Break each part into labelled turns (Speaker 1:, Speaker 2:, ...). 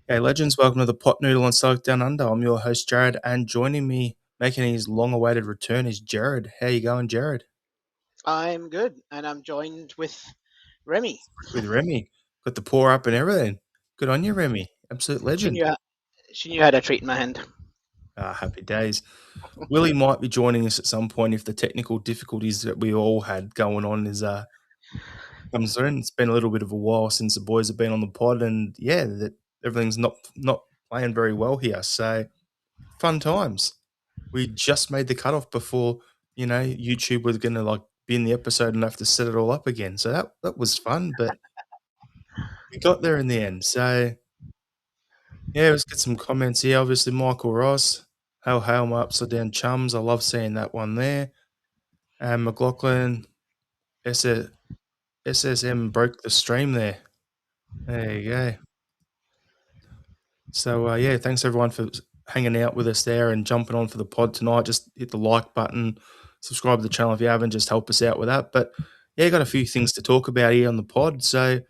Speaker 1: Hey, legends, welcome to the Pot Noodle on Celtic Down Under. I'm your host, Jared, and joining me, making his long-awaited return, is Jared. How you going, Jared?
Speaker 2: I'm good, and I'm joined with Remy.
Speaker 1: With Remy. Got the pour up and everything. Good on you, Remy. Absolute
Speaker 2: She
Speaker 1: legend.
Speaker 2: knew she knew how to treat in my hand.
Speaker 1: Happy days. Willie might be joining us at some point if the technical difficulties that we all had going on is comes through. It's been a little bit of a while since the boys have been on the pod, and yeah, that everything's not playing very well here. So fun times. We just made the cutoff before, YouTube was gonna, like, be in the episode and have to set it all up again, so that was fun, but we got there in the end, so, yeah, let's get some comments here. Obviously, Michael Ross, "Hail, hail, my upside down chums." I love seeing that one there. McLaughlin, S SSM broke the stream there. There you go. So, yeah, thanks everyone for hanging out with us there and jumping on for the pod tonight. Just hit the like button, subscribe to the channel if you haven't, just help us out with that. But yeah, got a few things to talk about here on the pod. So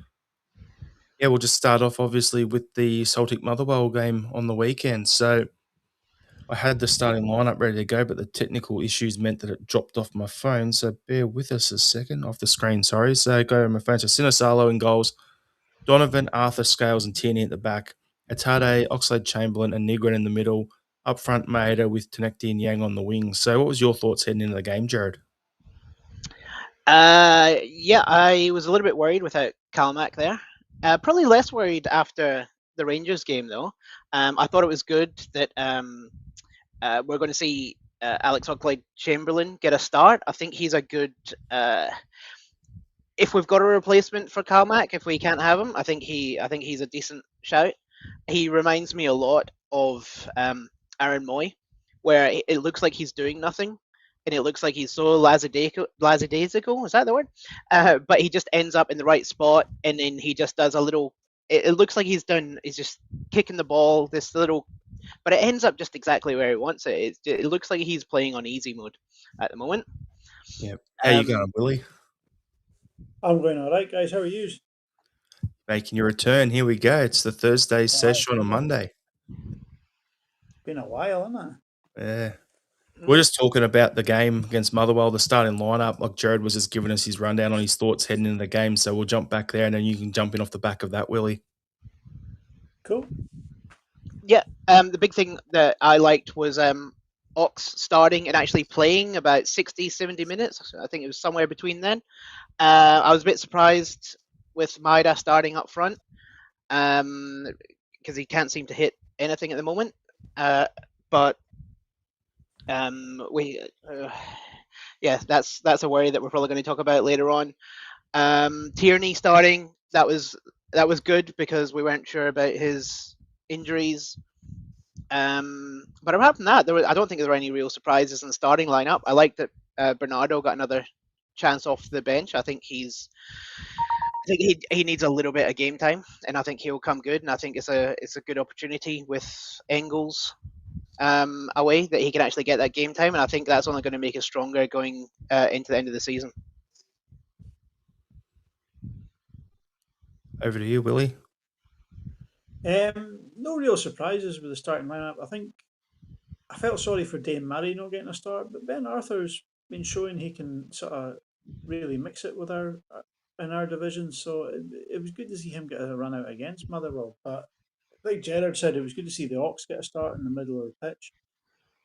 Speaker 1: yeah, we'll just start off obviously with the Celtic Motherwell game on the weekend. So I had the starting lineup ready to go, but the technical issues meant that it dropped off my phone. So bear with us a second, off the screen, sorry. So go to my phone. So Sinisalo in goals, Donovan, Arthur, Scales, and Tierney at the back. Atade, Oxlade, Chamberlain, and Negrin in the middle. Up front, Maeda with Tanekti and Yang on the wings. So, what was your thoughts heading into the game, Jared?
Speaker 2: Yeah, I was a little bit worried without Calmac there. Probably less worried after the Rangers game, though. I thought it was good that we're going to see Alex Oxlade-Chamberlain get a start. I think he's a good. If we've got a replacement for Calmac, if we can't have him, I think he's a decent shout. He reminds me a lot of Aaron Moy, where it looks like he's doing nothing, and it looks like he's so lackadaisical. Is that the word? But he just ends up in the right spot, and then he just does a little. It looks like He's just kicking the ball. This little, but it ends up just exactly where he wants it. It looks like he's playing on easy mode at the moment.
Speaker 1: Yeah. How you
Speaker 2: Um,
Speaker 1: going, Willie?
Speaker 3: I'm going all right, guys. How are you?
Speaker 1: Making your return. Here we go. It's the Thursday
Speaker 3: Aye,
Speaker 1: session on a Monday.
Speaker 3: been a while, isn't
Speaker 1: Yeah. We're just talking about the game against Motherwell, the starting lineup. Like Jared was just giving us his rundown on his thoughts heading into the game. So we'll jump back there and then you can jump in off the back of that, Willie.
Speaker 3: Cool.
Speaker 2: Yeah, the big thing that I liked was Ox starting and actually playing about 60, 70 minutes. I think it was somewhere between then. I was a bit surprised with Maida starting up front because he can't seem to hit anything at the moment. But we, yeah, that's a worry that we're probably going to talk about later on. Tierney starting, that was good because we weren't sure about his injuries. But apart from that, I don't think there were any real surprises in the starting lineup. I like that Bernardo got another chance off the bench. I think he needs a little bit of game time, and I think he'll come good. And I think it's a good opportunity with Engels away that he can actually get that game time. And I think that's only going to make us stronger going into the end of the season.
Speaker 1: Over to you, Willie.
Speaker 3: No real surprises with the starting lineup. I think I felt sorry for Dane Murray not getting a start, but Ben Arthur's been showing he can sort of really mix it with our in our division. So it was good to see him get a run out against Motherwell. But like Gerard said, it was good to see the Ox get a start in the middle of the pitch.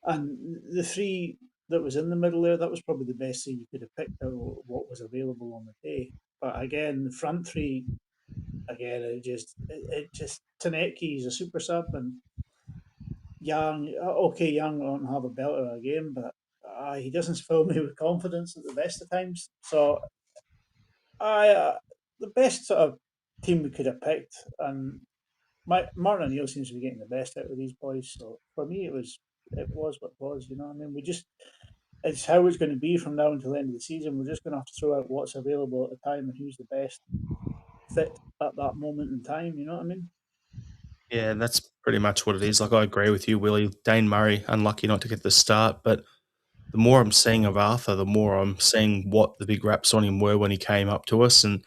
Speaker 3: And the three that was in the middle there, that was probably the best thing you could have picked out what was available on the day. But again, the front three, again, it just Taneki is a super sub, and Young, okay, Young won't have a belter of a game, but he doesn't fill me with confidence at the best of times. So I the best sort of team we could have picked, and Martin O'Neill seems to be getting the best out of these boys. So for me, it was what it was. You know, what I mean, we just it's how it's going to be from now until the end of the season. We're just going to have to throw out what's available at the time and who's the best fit at that moment in time. You know what I mean?
Speaker 1: Yeah, that's pretty much what it is. Like, I agree with you, Willie. Dane Murray, unlucky not to get the start, but the more I'm seeing of Arthur, the more I'm seeing what the big raps on him were when he came up to us, and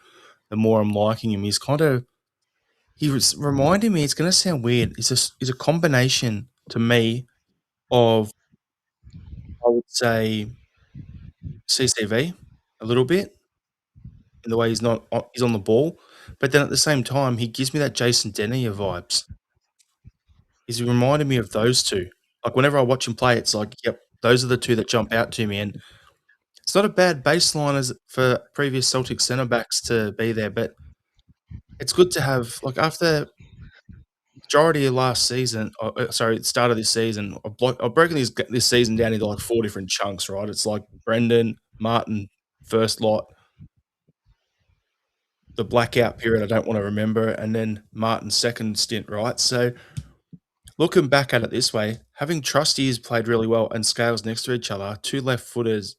Speaker 1: the more I'm liking him. He's kind of he was reminding me. It's going to sound weird. It's a combination to me of, I would say, CCV a little bit in the way he's on the ball, but then at the same time he gives me that Jason Denier vibes. He's reminded me of those two. Like whenever I watch him play, it's like, yep, those are the two that jump out to me, and it's not a bad baseline as for previous Celtic centre backs to be there, but it's good to have like after majority of last season, sorry, start of this season, I've broken this season down into like 4 different chunks, right? It's like Brendan, Martin, first lot, the blackout period I don't wanna remember, and then Martin's second stint, right? So, looking back at it this way, having Trusty has played really well and Scales next to each other, 2 left footers.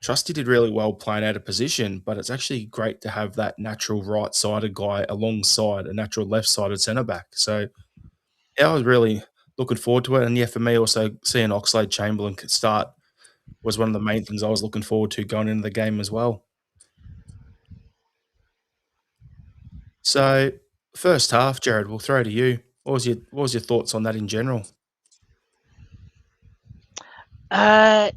Speaker 1: Trusty did really well playing out of position, but it's actually great to have that natural right-sided guy alongside a natural left-sided centre back. So, yeah, I was really looking forward to it, and yeah, for me also seeing Oxlade-Chamberlain start was one of the main things I was looking forward to going into the game as well. So, first half, Jared, we'll throw to you. What was your thoughts on that in general?
Speaker 2: Uh,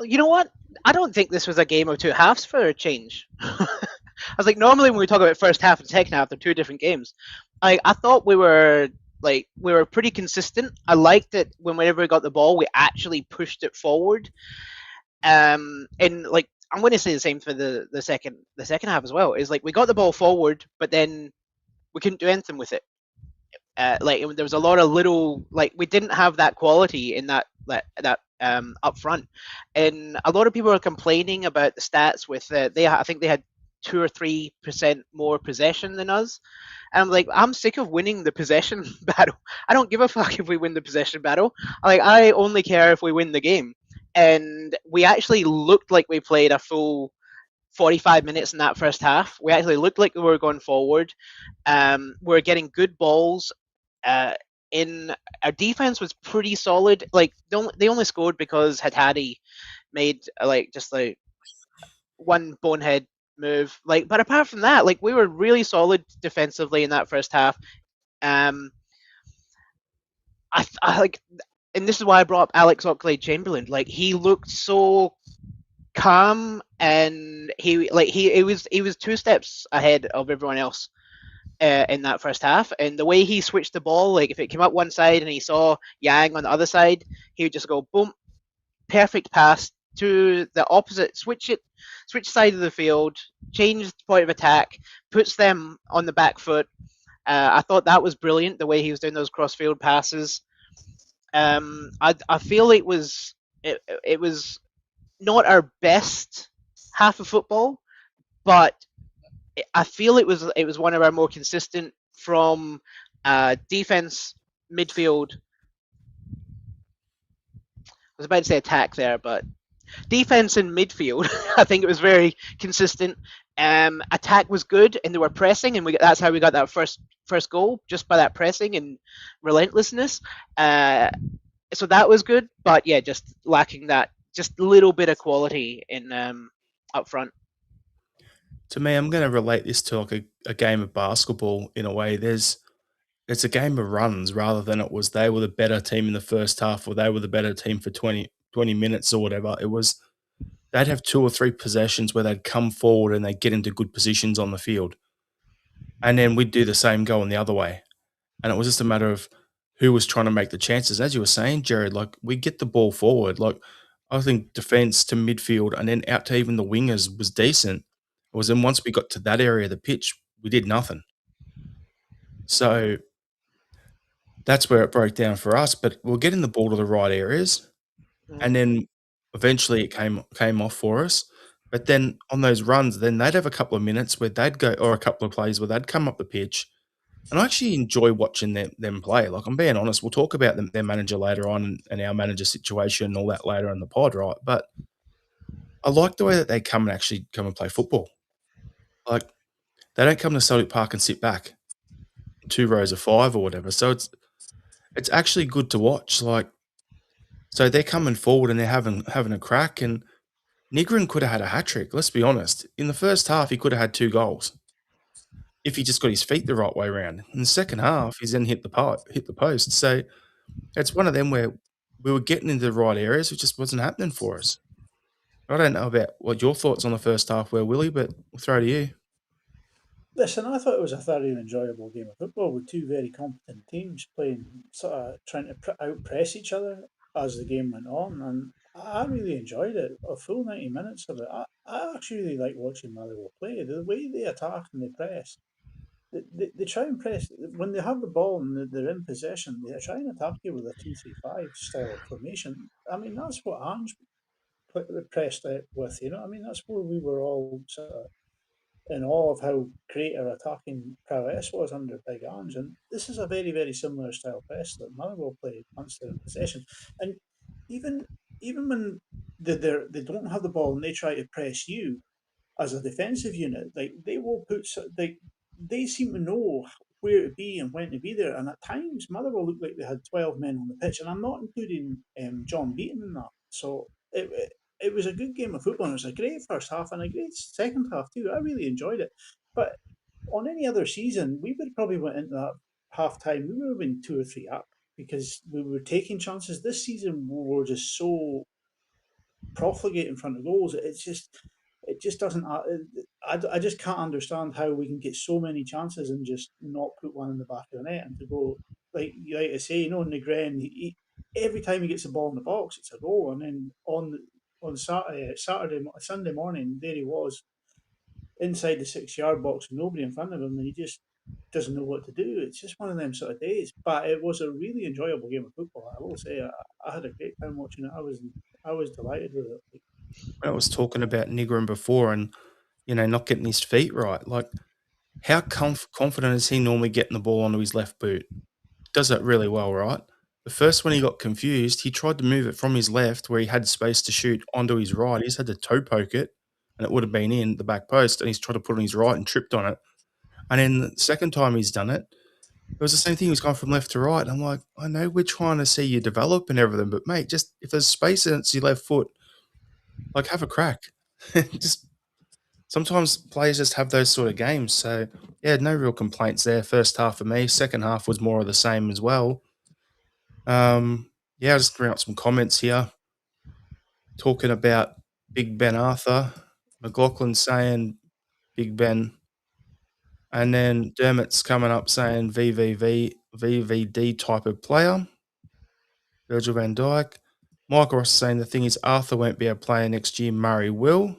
Speaker 2: you know what? I don't think this was a game of two halves for a change. I was like, normally when we talk about first half and second half, they're two different games. I thought we were pretty consistent. I liked that whenever we got the ball, we actually pushed it forward. And like I'm going to say the same for the second half as well. Is like we got the ball forward, but then we couldn't do anything with it. Like there was a lot of little like we didn't have that quality in that up front, and a lot of people are complaining about the stats with I think they had 2 or 3% more possession than us. And I'm like, I'm sick of winning the possession battle. I don't give a fuck if we win the possession battle. Like I only care if we win the game. And we actually looked like we played a full 45 minutes in that first half. We actually looked like we were going forward. We were getting good balls. In our defense was pretty solid. Like they only scored because Haddadi made just one bonehead move. Like, but apart from that, like we were really solid defensively in that first half. I like, and this is why I brought up Alex Oxlade-Chamberlain. Like he looked so calm, and he was 2 steps ahead of everyone else in that first half. And the way he switched the ball, like if it came up one side and he saw Yang on the other side, he would just go boom, perfect pass to the opposite, switch side of the field, change the point of attack, puts them on the back foot. I thought that was brilliant the way he was doing those cross field passes. I feel it was not our best half of football, but I feel it was one of our more consistent from defense, midfield. I was about to say attack there, but defense and midfield. I think it was very consistent. Attack was good, and they were pressing, and that's how we got that first goal, just by that pressing and relentlessness. So that was good, but yeah, just lacking that just little bit of quality in up front.
Speaker 1: To me, I'm going to relate this to like a game of basketball in a way. It's a game of runs rather than it was they were the better team in the first half or they were the better team for 20 minutes or whatever. It was they'd have 2 or 3 possessions where they'd come forward and they'd get into good positions on the field. And then we'd do the same going the other way. And it was just a matter of who was trying to make the chances. As you were saying, Jared, like we get the ball forward. Like I think defense to midfield and then out to even the wingers was decent. It was then once we got to that area of the pitch, we did nothing. So that's where it broke down for us. But we're getting the ball to the right areas. And then eventually it came off for us. But then on those runs, then they'd have a couple of minutes where they'd go, or a couple of plays where they'd come up the pitch. And I actually enjoy watching them play. Like I'm being honest, we'll talk about their manager later on and our manager situation and all that later in the pod, right? But I like the way that they come and play football. Like they don't come to Celtic Park and sit back 2 rows of 5 or whatever. So it's actually good to watch. Like so they're coming forward and they're having a crack. And Nigrin could have had a hat trick. Let's be honest. In the first half, he could have had 2 goals. if he just got his feet the right way around. In the second half, he's then hit the post. So it's one of them where we were getting into the right areas, it just wasn't happening for us. I don't know about what your thoughts on the first half were, Willie, but we'll throw to you.
Speaker 3: Listen, I thought it was a thoroughly enjoyable game of football with two very competent teams playing, sort of trying to outpress each other as the game went on, and I really enjoyed it. A full 90 minutes of it. I actually really like watching Motherwell play. The way they attack and they press, they try and press when they have the ball and they're in possession. They try and attack you with a 2-3-5 style formation. I mean, that's what Ange pressed it with. You know, I mean, that's where we were all sort of in awe of how great our attacking prowess was under Big Ange. And this is a very, very similar style press that Motherwell play once they're in possession. And even even when they don't have the ball and they try to press you as a defensive unit, like they will put they seem to know where to be and when to be there. And at times, Motherwell looked like they had 12 men on the pitch, and I'm not including John Beaton in that. So it was a good game of football. And it was a great first half and a great second half too. I really enjoyed it. But on any other season, we would probably went into that half time. We would have been 2 or 3 up because we were taking chances. This season, we were just so profligate in front of goals. It just doesn't. I just can't understand how we can get so many chances and just not put one in the back of the net and to go like you like to say, you know, Negren. Every time he gets the ball in the box, it's a goal. And then on Sunday morning, there he was inside the 6 yard box with nobody in front of him, and he just doesn't know what to do. It's just one of them sort of days. But it was a really enjoyable game of football. I will say, I had a great time watching it. I was delighted with it.
Speaker 1: I was talking about Negrin before and, not getting his feet right. Like, how confident is he normally getting the ball onto his left boot? Does that really well, right? The first one he got confused, he tried to move it from his left where he had space to shoot onto his right. He just had to toe poke it and it would have been in the back post. And he's tried to put it on his right and tripped on it. And then the second time he's done it, it was the same thing. He was going from left to right. And I'm like, I know we're trying to see you develop and everything, but mate, just if there's space and it's your left foot, like have a crack. Just sometimes players just have those sort of games. So yeah, no real complaints there. First half for me. Second half was more of the same as well. Yeah, I'll just bring up some comments here. Talking about Big Ben Arthur. McLaughlin saying Big Ben. And then Dermot's coming up saying VVD type of player. Virgil van Dijk. Michael Ross saying the thing is Arthur won't be a player next year, Murray will.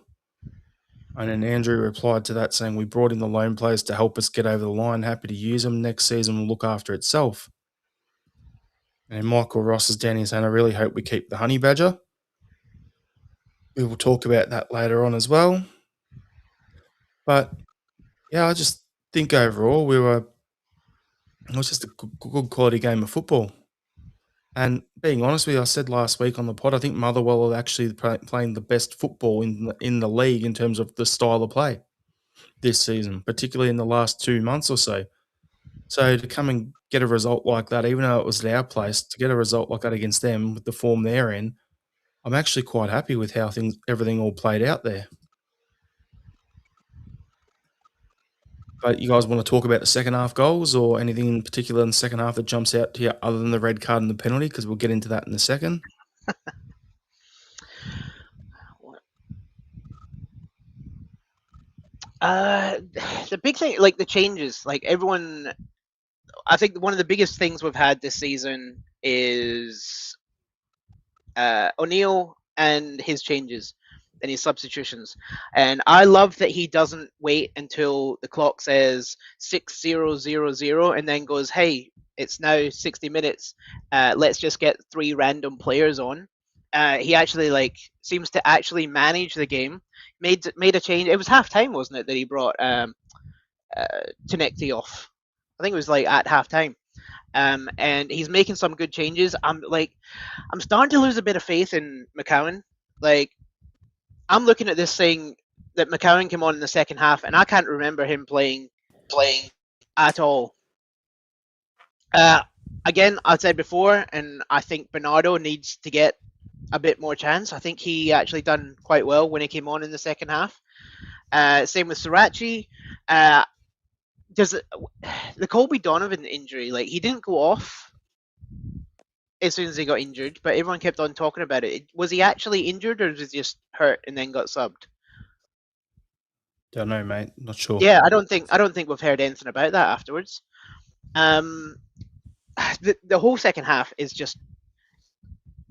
Speaker 1: And then Andrew replied to that saying, we brought in the loan players to help us get over the line. Happy to use them. Next season will look after itself. And Michael Ross is down here saying, I really hope we keep the honey badger. We will talk about that later on as well. But, yeah, I just think overall it was just a good quality game of football. And being honest with you, I said last week on the pod, I think Motherwell are actually playing the best football in the league in terms of the style of play this season, particularly in the last 2 months or so. So to come and get a result like that, even though it was at our place, to get a result like that against them with the form they're in, I'm actually quite happy with how everything all played out there. But you guys want to talk about the second half goals or anything in particular in the second half that jumps out to you other than the red card and the penalty? Because we'll get into that in a second.
Speaker 2: The big thing, like the changes, like everyone, I think one of the biggest things we've had this season is O'Neill and his changes and his substitutions. And I love that he doesn't wait until the clock says 6-0-0-0 and then goes, hey, it's now 60 minutes. Let's just get 3 random players on. He actually seems to actually manage the game. Made a change. It was half time, wasn't it, that he brought Tinekti off? I think it was at half time. And he's making some good changes. I'm starting to lose a bit of faith in McCowan. I'm looking at this saying that McCowan came on in the second half, and I can't remember him playing at all. Again, I've said before, and I think Bernardo needs to get a bit more chance. I think he actually done quite well when he came on in the second half. Same with Srirachi. does the Colby Donovan injury, like he didn't go off as soon as he got injured, but everyone kept on talking about it. Was he actually injured or was he just hurt and then got subbed?
Speaker 1: Don't know, mate. Not sure.
Speaker 2: Yeah, I don't think we've heard anything about that afterwards. Um, the whole second half is just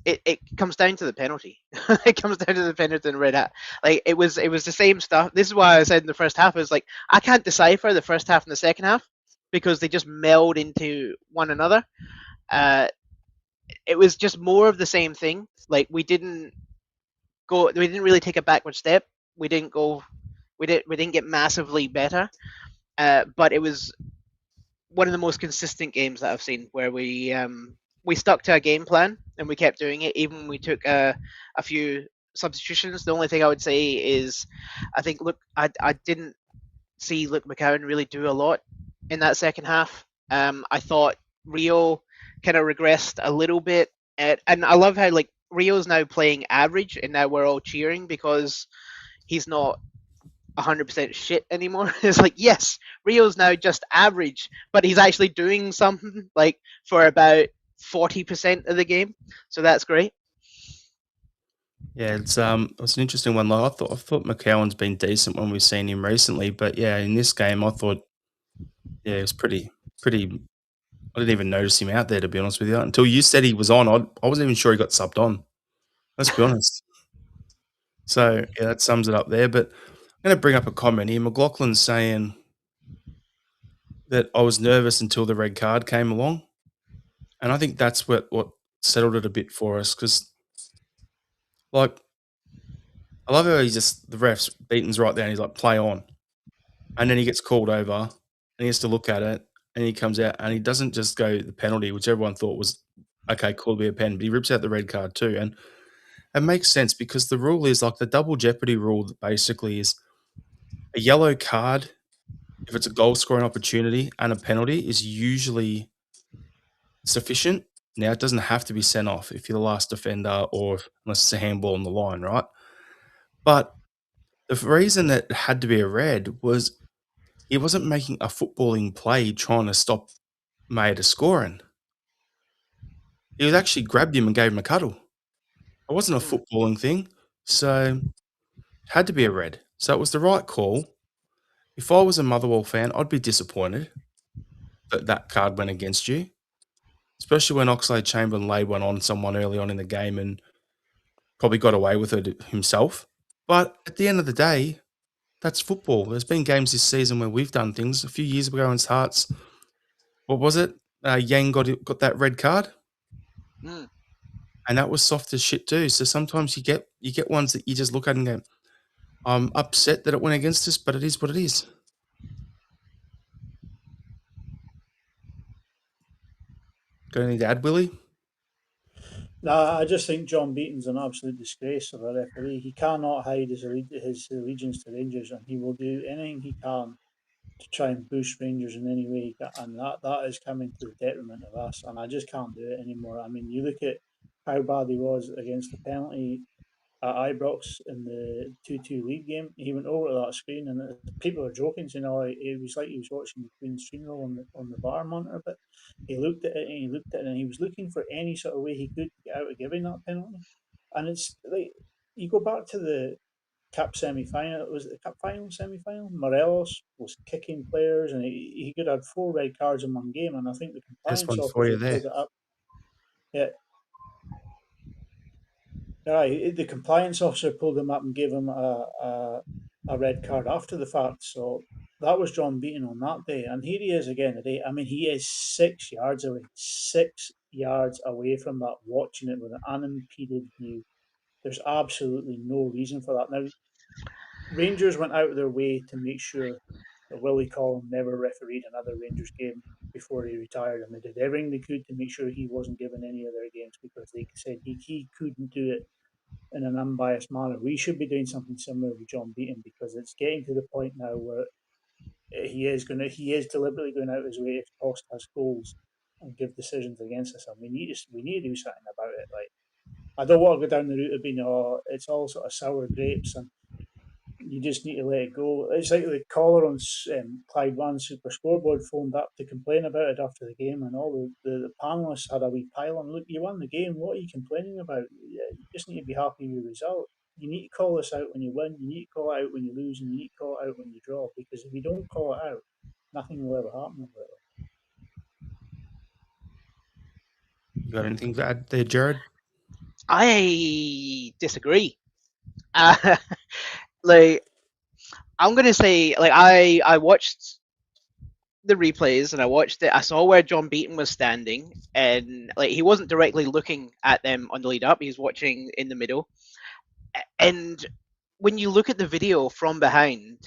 Speaker 2: it comes down to the penalty. It comes down to the penalty and red hat. Like it was the same stuff. This is why I said in the first half, it was like I can't decipher the first half and the second half because they just meld into one another. Uh, it was just more of the same thing. Like we didn't really take a backward step. We didn't get massively better. But it was one of the most consistent games that I've seen where we stuck to a game plan and we kept doing it even when we took a few substitutions. The only thing I would say is I think look I didn't see Luke McCowan really do a lot in that second half. I thought Rio kind of regressed a little bit, and I love how like Rio's now playing average, and now we're all cheering because he's not 100% shit anymore. It's like, yes, Rio's now just average, but he's actually doing something like for about 40% of the game. So that's great.
Speaker 1: Yeah, it's an interesting one. Like I thought McCowan's been decent when we've seen him recently, but yeah, in this game I thought yeah, it was pretty. I didn't even notice him out there to be honest with you until you said he was on. I wasn't even sure he got subbed on. Let's be honest. So yeah, that sums it up there. But I'm going to bring up a comment here. McLaughlin's saying that I was nervous until the red card came along, and I think that's what settled it a bit for us because like I love how he's just the refs Beaton's right there and he's like play on. And then he gets called over and he has to look at it and he comes out and he doesn't just go the penalty, which everyone thought was okay, cool to be a pen, but he rips out the red card too. And it makes sense because the rule is like the double jeopardy rule basically is a yellow card if it's a goal scoring opportunity and a penalty is usually sufficient. Now it doesn't have to be sent off if you're the last defender or unless it's a handball on the line, right? But the reason that it had to be a red was he wasn't making a footballing play trying to stop Maeda scoring. He was actually grabbed him and gave him a cuddle. It wasn't a
Speaker 2: Mm.
Speaker 1: footballing thing, so had to be a red. So it was the right call. If I was a Motherwell fan, I'd be disappointed that that card went against you, especially when Oxlade Chamberlain laid one on someone early on in the game and probably got away with it himself. But at the end of the day, that's football. There's been games this season where we've done things. A few years ago in Hearts, what was it? Yang got that red card.
Speaker 2: Mm.
Speaker 1: And that was soft as shit too. So sometimes you get ones that you just look at and go, I'm upset that it went against us, but it is what it is. Got anything to add, Willie?
Speaker 3: No, I just think John Beaton's an absolute disgrace of a referee. He cannot hide his allegiance to Rangers, and he will do anything he can to try and boost Rangers in any way he can, and that is coming to the detriment of us. And I just can't do it anymore. I mean, you look at how bad he was against the penalty at Ibrox in the 2-2 league game. He went over to that screen, and people are joking, saying, "Oh, it was like he was watching the Queen's funeral on the bar monitor." But he looked at it and he looked at it, and he was looking for any sort of way he could get out of giving that penalty. And it's like you go back to the Cup semi final. Was it the Cup final semi final? Morelos was kicking players, and he could have 4 red cards in one game. And I think the
Speaker 1: There's
Speaker 3: compliance
Speaker 1: one for you
Speaker 3: officer
Speaker 1: there.
Speaker 3: pulled it up. Yeah, the compliance officer pulled him up and gave him a red card after the fact. So that was John Beaton on that day, and here he is again today. I mean, he is 6 yards away, 6 yards away from that, watching it with an unimpeded view. There's absolutely no reason for that. Now, Rangers went out of their way to make sure that Willie Collum never refereed another Rangers game before he retired, and they did everything they could to make sure he wasn't given any of their games because they said he couldn't do it in an unbiased manner. We should be doing something similar with John Beaton because it's getting to the point now where he is deliberately going out of his way to cost us goals and give decisions against us, and we need to do something about it. Like I don't want to go down the route of being it's all sort of sour grapes and you just need to let it go. It's like the caller on Clyde One Super Scoreboard phoned up to complain about it after the game, and all the panelists had a wee pile on. Look, you won the game. What are you complaining about? You just need to be happy with the result. You need to call this out when you win. You need to call it out when you lose, and you need to call it out when you draw. Because if you don't call it out, nothing will ever happen about it.
Speaker 1: You got anything to add there, Jared?
Speaker 2: I disagree. Like, I'm gonna say, like, I watched the replays and I watched it. I saw where John Beaton was standing, and like he wasn't directly looking at them on the lead up. He was watching in the middle. And when you look at the video from behind,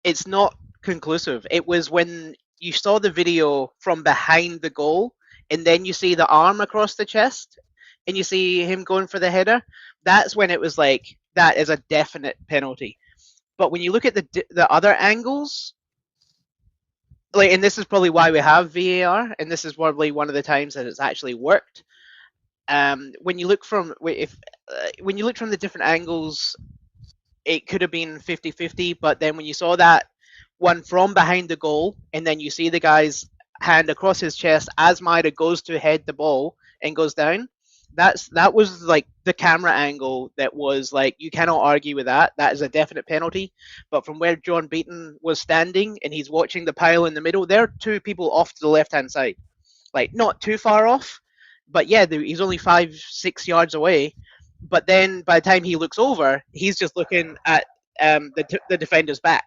Speaker 2: it's not conclusive. It was when you saw the video from behind the goal, and then you see the arm across the chest, and you see him going for the header. That's when it was like, that is a definite penalty. But when you look at the other angles, like, and this is probably why we have VAR, and this is probably one of the times that it's actually worked. When you look from when you look from the different angles, it could have been 50-50, but then when you saw that one from behind the goal, and then you see the guy's hand across his chest as Maida goes to head the ball and goes down, that was like the camera angle that was like, you cannot argue with that. That is a definite penalty. But from where John Beaton was standing and he's watching the pile in the middle, there are two people off to the left-hand side, like not too far off, but yeah, he's only 5-6 yards away. But then by the time he looks over, he's just looking at the defender's back.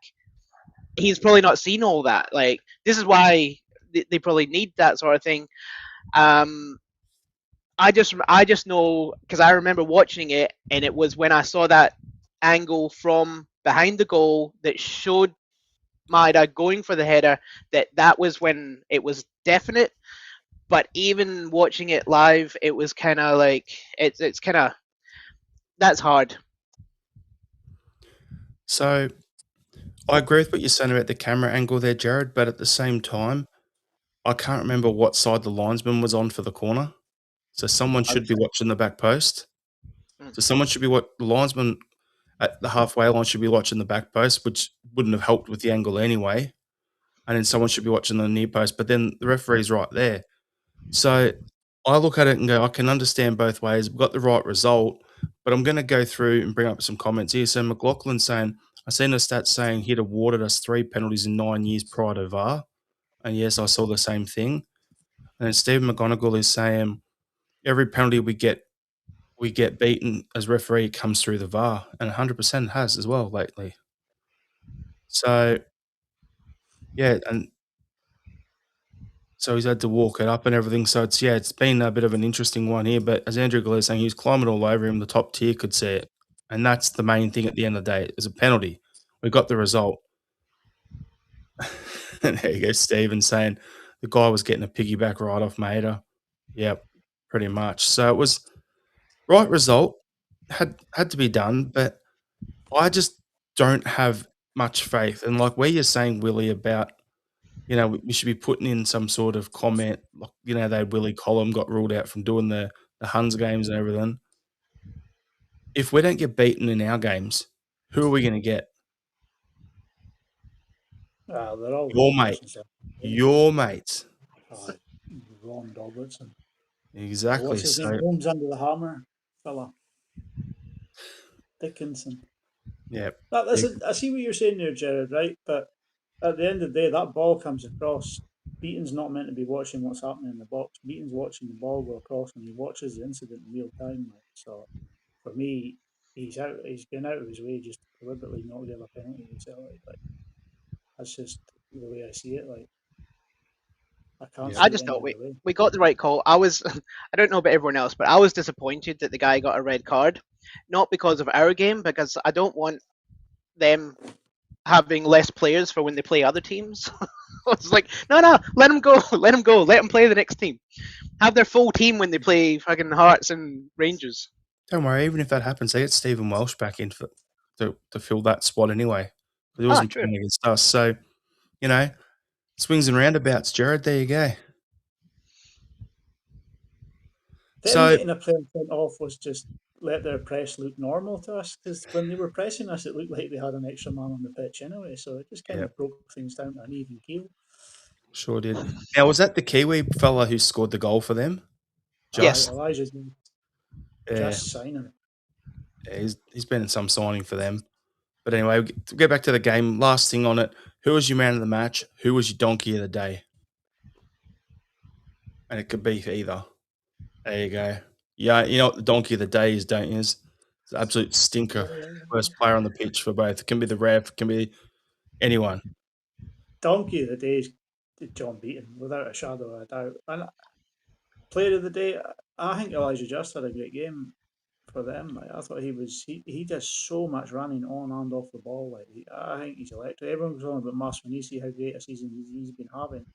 Speaker 2: He's probably not seen all that. Like, this is why they probably need that sort of thing. I just know, because I remember watching it, and it was when I saw that angle from behind the goal that showed Maida going for the header, that was when it was definite. But even watching it live, it was kind of like, it's kind of, that's hard.
Speaker 1: So I agree with what you're saying about the camera angle there, Jared, but at the same time, I can't remember what side the linesman was on for the corner. So someone should be watching the back post. So someone should be the linesman at the halfway line should be watching the back post, which wouldn't have helped with the angle anyway. And then someone should be watching the near post, but then the referee's right there. So I look at it and go, I can understand both ways. We've got the right result, but I'm going to go through and bring up some comments here. So McLaughlin's saying, I seen a stat saying he'd awarded us 3 penalties in 9 years prior to VAR. And yes, I saw the same thing. And then Stephen McGonigal is saying every penalty we get beaten as referee comes through the VAR, and 100% has as well lately. So, yeah, and so he's had to walk it up and everything. So it's been a bit of an interesting one here. But as Andrew Gillespie saying, he was climbing all over him. The top tier could see it, and that's the main thing at the end of the day. It was a penalty. We got the result. And there you go, Stephen saying the guy was getting a piggyback right off Maida. Yep, pretty much. So it was right result. Had to be done, but I just don't have much faith. And like where you're saying, Willie, about we should be putting in some sort of comment, like that Willie Collum got ruled out from doing the Huns games and everything. If we don't get beaten in our games, who are we going to get?
Speaker 3: They're all
Speaker 1: your mates.
Speaker 3: Ron Robertson.
Speaker 1: Exactly.
Speaker 3: What's his name? Holmes under the hammer fella. Dickinson.
Speaker 1: Yeah.
Speaker 3: I see what you're saying there, Jared, right? But at the end of the day, that ball comes across. Beaton's not meant to be watching what's happening in the box. Beaton's watching the ball go across, and he watches the incident in real time. Like, so for me, he's been out of his way just to deliberately not give a penalty to Celtic. Like, that's just the way I see it. Like,
Speaker 2: I just thought we got the right call. I don't know about everyone else, but I was disappointed that the guy got a red card, not because of our game, because I don't want them having less players for when they play other teams. It's like, no, let them go, let them play the next team. Have their full team when they play fucking Hearts and Rangers.
Speaker 1: Don't worry, even if that happens, they get Stephen Welsh back in to fill that spot anyway. But he wasn't playing against us, so swings and roundabouts, Jared. There you go.
Speaker 3: Them getting a player sent off was just let their press look normal to us, because when they were pressing us, it looked like they had an extra man on the pitch anyway. So it just kind
Speaker 1: Yeah,
Speaker 3: of broke things down to an even keel.
Speaker 1: sure did. Now, was that the Kiwi fella who scored the goal for them?
Speaker 3: Aye,
Speaker 2: Yes.
Speaker 1: Just,
Speaker 3: Elijah's
Speaker 1: yeah,
Speaker 3: just signing.
Speaker 1: yeah, he's been in some signing for them. But anyway, to get back to the game, last thing on it, who was your man of the match? Who was your donkey of the day? And it could be for either. There you go. Yeah, you know what the donkey of the day is, don't you? It's an absolute
Speaker 3: Yeah,
Speaker 1: stinker.
Speaker 3: yeah, yeah.
Speaker 1: Worst player on the pitch for both. It can be the ref, it can be anyone.
Speaker 3: Donkey of the day is John Beaton, without a shadow of a doubt. And player of the day, I think Elijah Just had a great game for them. Like, I thought he does so much running on and off the ball. Like I think he's electric. Everyone was talking about Masmanisi, how great a season he's been having,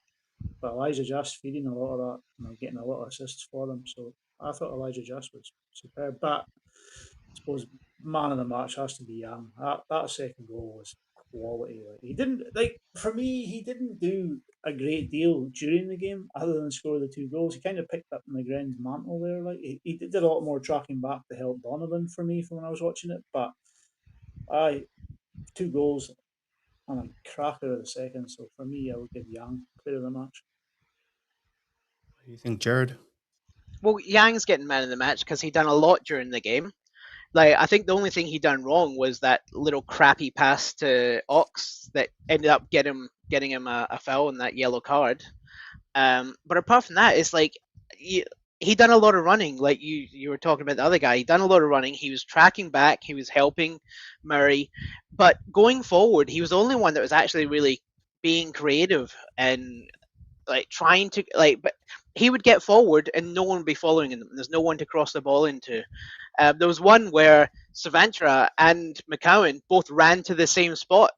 Speaker 3: but Elijah Just feeding a lot of that, getting a lot of assists for them. So I thought Elijah Just was superb. But I suppose man of the match has to be Young. That second goal was quality. Like he didn't like for me, he didn't do a great deal during the game other than score the two goals. He kind of picked up McGrenn's mantle there. Like he did a lot more tracking back to help Donovan for me from when I was watching it. But I two goals and a cracker of the second. So for me, I would give Young player of the match.
Speaker 1: What do you think, Jared?
Speaker 2: Well, Yang's getting man of the match because he done a lot during the game. Like, I think the only thing he done wrong was that little crappy pass to Ox that ended up getting him a foul and that yellow card. But apart from that, it's like he done a lot of running. Like you were talking about the other guy, he done a lot of running. He was tracking back. He was helping Murray, but going forward, he was the only one that was actually really being creative and like trying to like. But he would get forward and no one would be following him. There's no one to cross the ball into. There was one where Savantra and McCowan both ran to the same spot,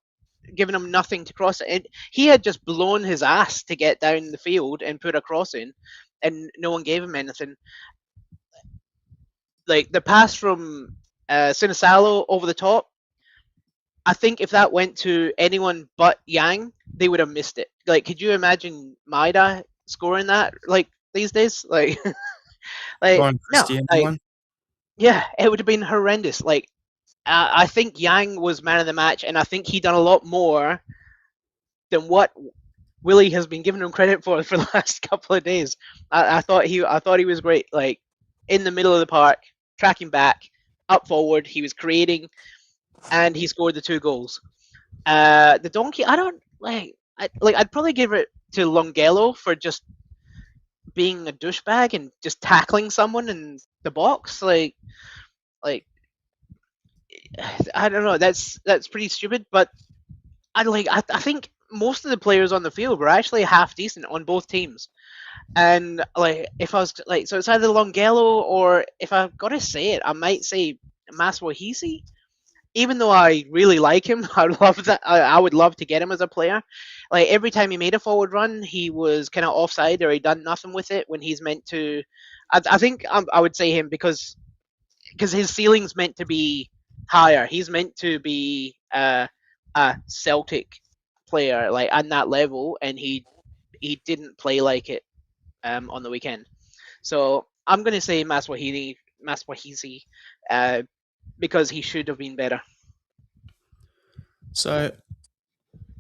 Speaker 2: giving him nothing to cross it. And he had just blown his ass to get down the field and put a cross in, and no one gave him anything. Like the pass from Sinisalo over the top, I think if that went to anyone but Yang, they would have missed it. Like, could you imagine Maida scoring that like these days? Like, like
Speaker 1: Ryan
Speaker 2: no,
Speaker 1: Christie,
Speaker 2: like
Speaker 1: anyone?
Speaker 2: yeah, it would have been horrendous. Like, I think Yang was man of the match, and I think he done a lot more than what Willie has been giving him credit for the last couple of days. I thought he was great. Like in the middle of the park, tracking back, up forward, he was creating, and he scored the two goals. The donkey, I don't like. I'd probably give it to Longello for just being a douchebag and just tackling someone in the box. Like I don't know. That's pretty stupid. But I think most of the players on the field were actually half decent on both teams. And like, if I was like, so it's either Longello or if I've got to say it, I might say Maswahisi. Even though I really like him, I would love that. I would love to get him as a player. Like every time he made a forward run, he was kind of offside or he done nothing with it when he's meant to. I think I would say him because his ceiling's meant to be higher. He's meant to be a Celtic player like on that level, and he didn't play like it on the weekend. So I'm going to say Maswahisi, because he should have been better.
Speaker 1: So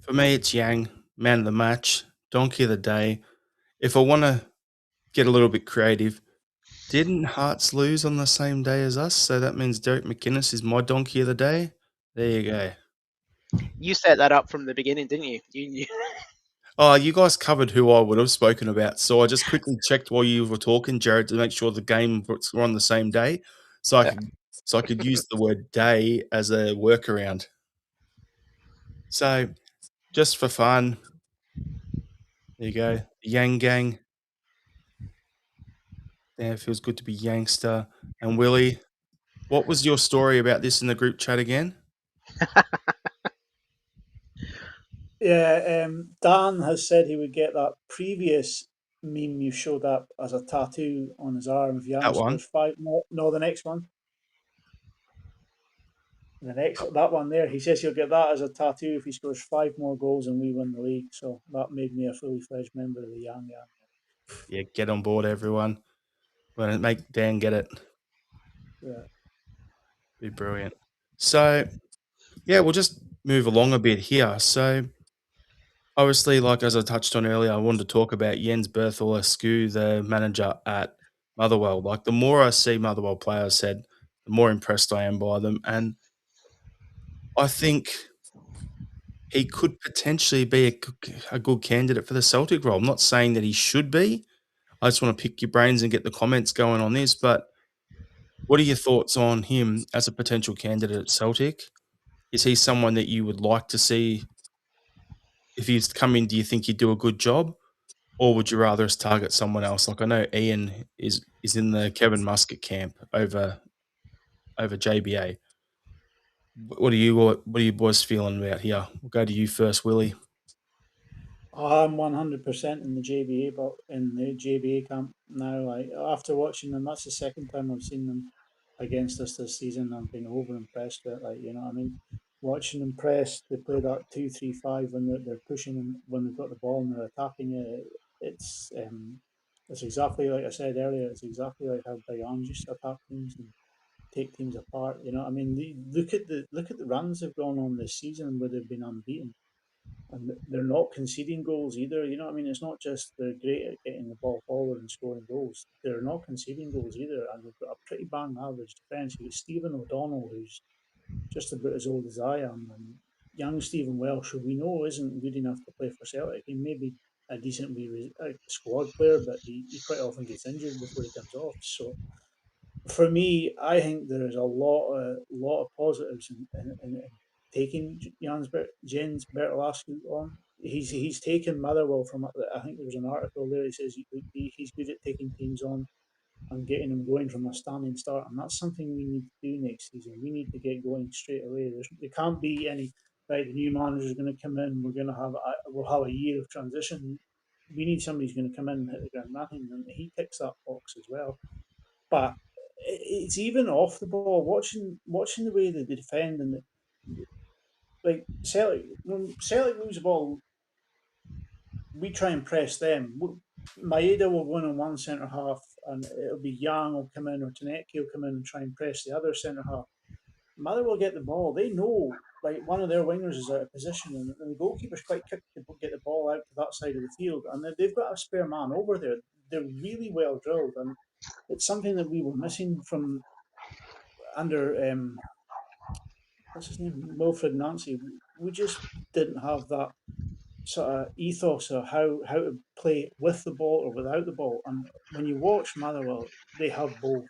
Speaker 1: for me, it's Yang, man of the match, donkey of the day. If I want to get a little bit creative, didn't Hearts lose on the same day as us? So that means Derek McInnes is my donkey of the day. There you go.
Speaker 2: You set that up from the beginning, didn't you? You
Speaker 1: Oh, you guys covered who I would have spoken about. So I just quickly checked while you were talking, Jared, to make sure the game were on the same day. So I could use the word day as a workaround. So just for fun, there you go. The Yang Gang. Yeah, it feels good to be Yangster. And Willie, what was your story about this in the group chat again?
Speaker 3: Yeah, Dan has said he would get that previous meme you showed up as a tattoo on his arm if Yang
Speaker 1: That one.
Speaker 3: scores five. No, the next one. The next that one there. He says he'll get that as a tattoo if he scores five more goals and we win the league. So that made me a fully fledged member of the Yang Yang.
Speaker 1: Yeah, get on board, everyone. We're going to make Dan get it.
Speaker 3: Yeah.
Speaker 1: Be brilliant. So, yeah, we'll just move along a bit here. So, obviously, like as I touched on earlier, I wanted to talk about Jens Berthel, the manager at Motherwell. Like, the more I see Motherwell players said, the more impressed I am by them. And I think he could potentially be a good candidate for the Celtic role. I'm not saying that he should be. I just want to pick your brains and get the comments going on this. But what are your thoughts on him as a potential candidate at Celtic? Is he someone that you would like to see if he's to come in? Do you think he'd do a good job, or would you rather us target someone else? Like I know Ian is in the Kevin Muscat camp over JBA. What are you boys feeling about here? We'll go to you first, Willie.
Speaker 3: I'm 100% in the JBA, but in the JBA camp now. Like after watching them, that's the second time I've seen them against us this season. I've been over impressed with. Like you know, what I mean, watching them press, they play that 2-3-5 when they're pushing and when they've got the ball and they're attacking it. It's exactly like I said earlier. It's exactly like how Bayern used to attack teams and take teams apart. You know, what I mean, look at the runs they've gone on this season where they've been unbeaten and they're not conceding goals either. You know what I mean? It's not just they're great at getting the ball forward and scoring goals. They're not conceding goals either, and they've got a pretty bang average defence. You got Stephen O'Donnell, who's just about as old as I am, and young Stephen Welsh, who we know isn't good enough to play for Celtic. He may be a decently squad player, but he quite often gets injured before he comes off. So for me, I think there's a lot of positives in taking Jens Bertolausku on. He's taken Motherwell from. I think there was an article there. He says he's good at taking teams on and getting them going from a standing start, and that's something we need to do next season. We need to get going straight away. There can't be any right. The new manager is going to come in. We'll have a year of transition. We need somebody who's going to come in and hit the ground running, and he ticks that box as well. But it's even off the ball. Watching the way they defend and like Celtic, when Celtic lose the ball, we try and press them. Maeda will go in on one centre half, and it'll be Yang will come in or Taneki will come in and try and press the other centre half. Mother will get the ball. They know like one of their wingers is out of position, and the goalkeeper's quite quick to get the ball out to that side of the field, and they've got a spare man over there. They're really well drilled, and it's something that we were missing from under what's his name, Wilfred Nancy. We just didn't have that sort of ethos of how to play with the ball or without the ball. And when you watch Motherwell, they have both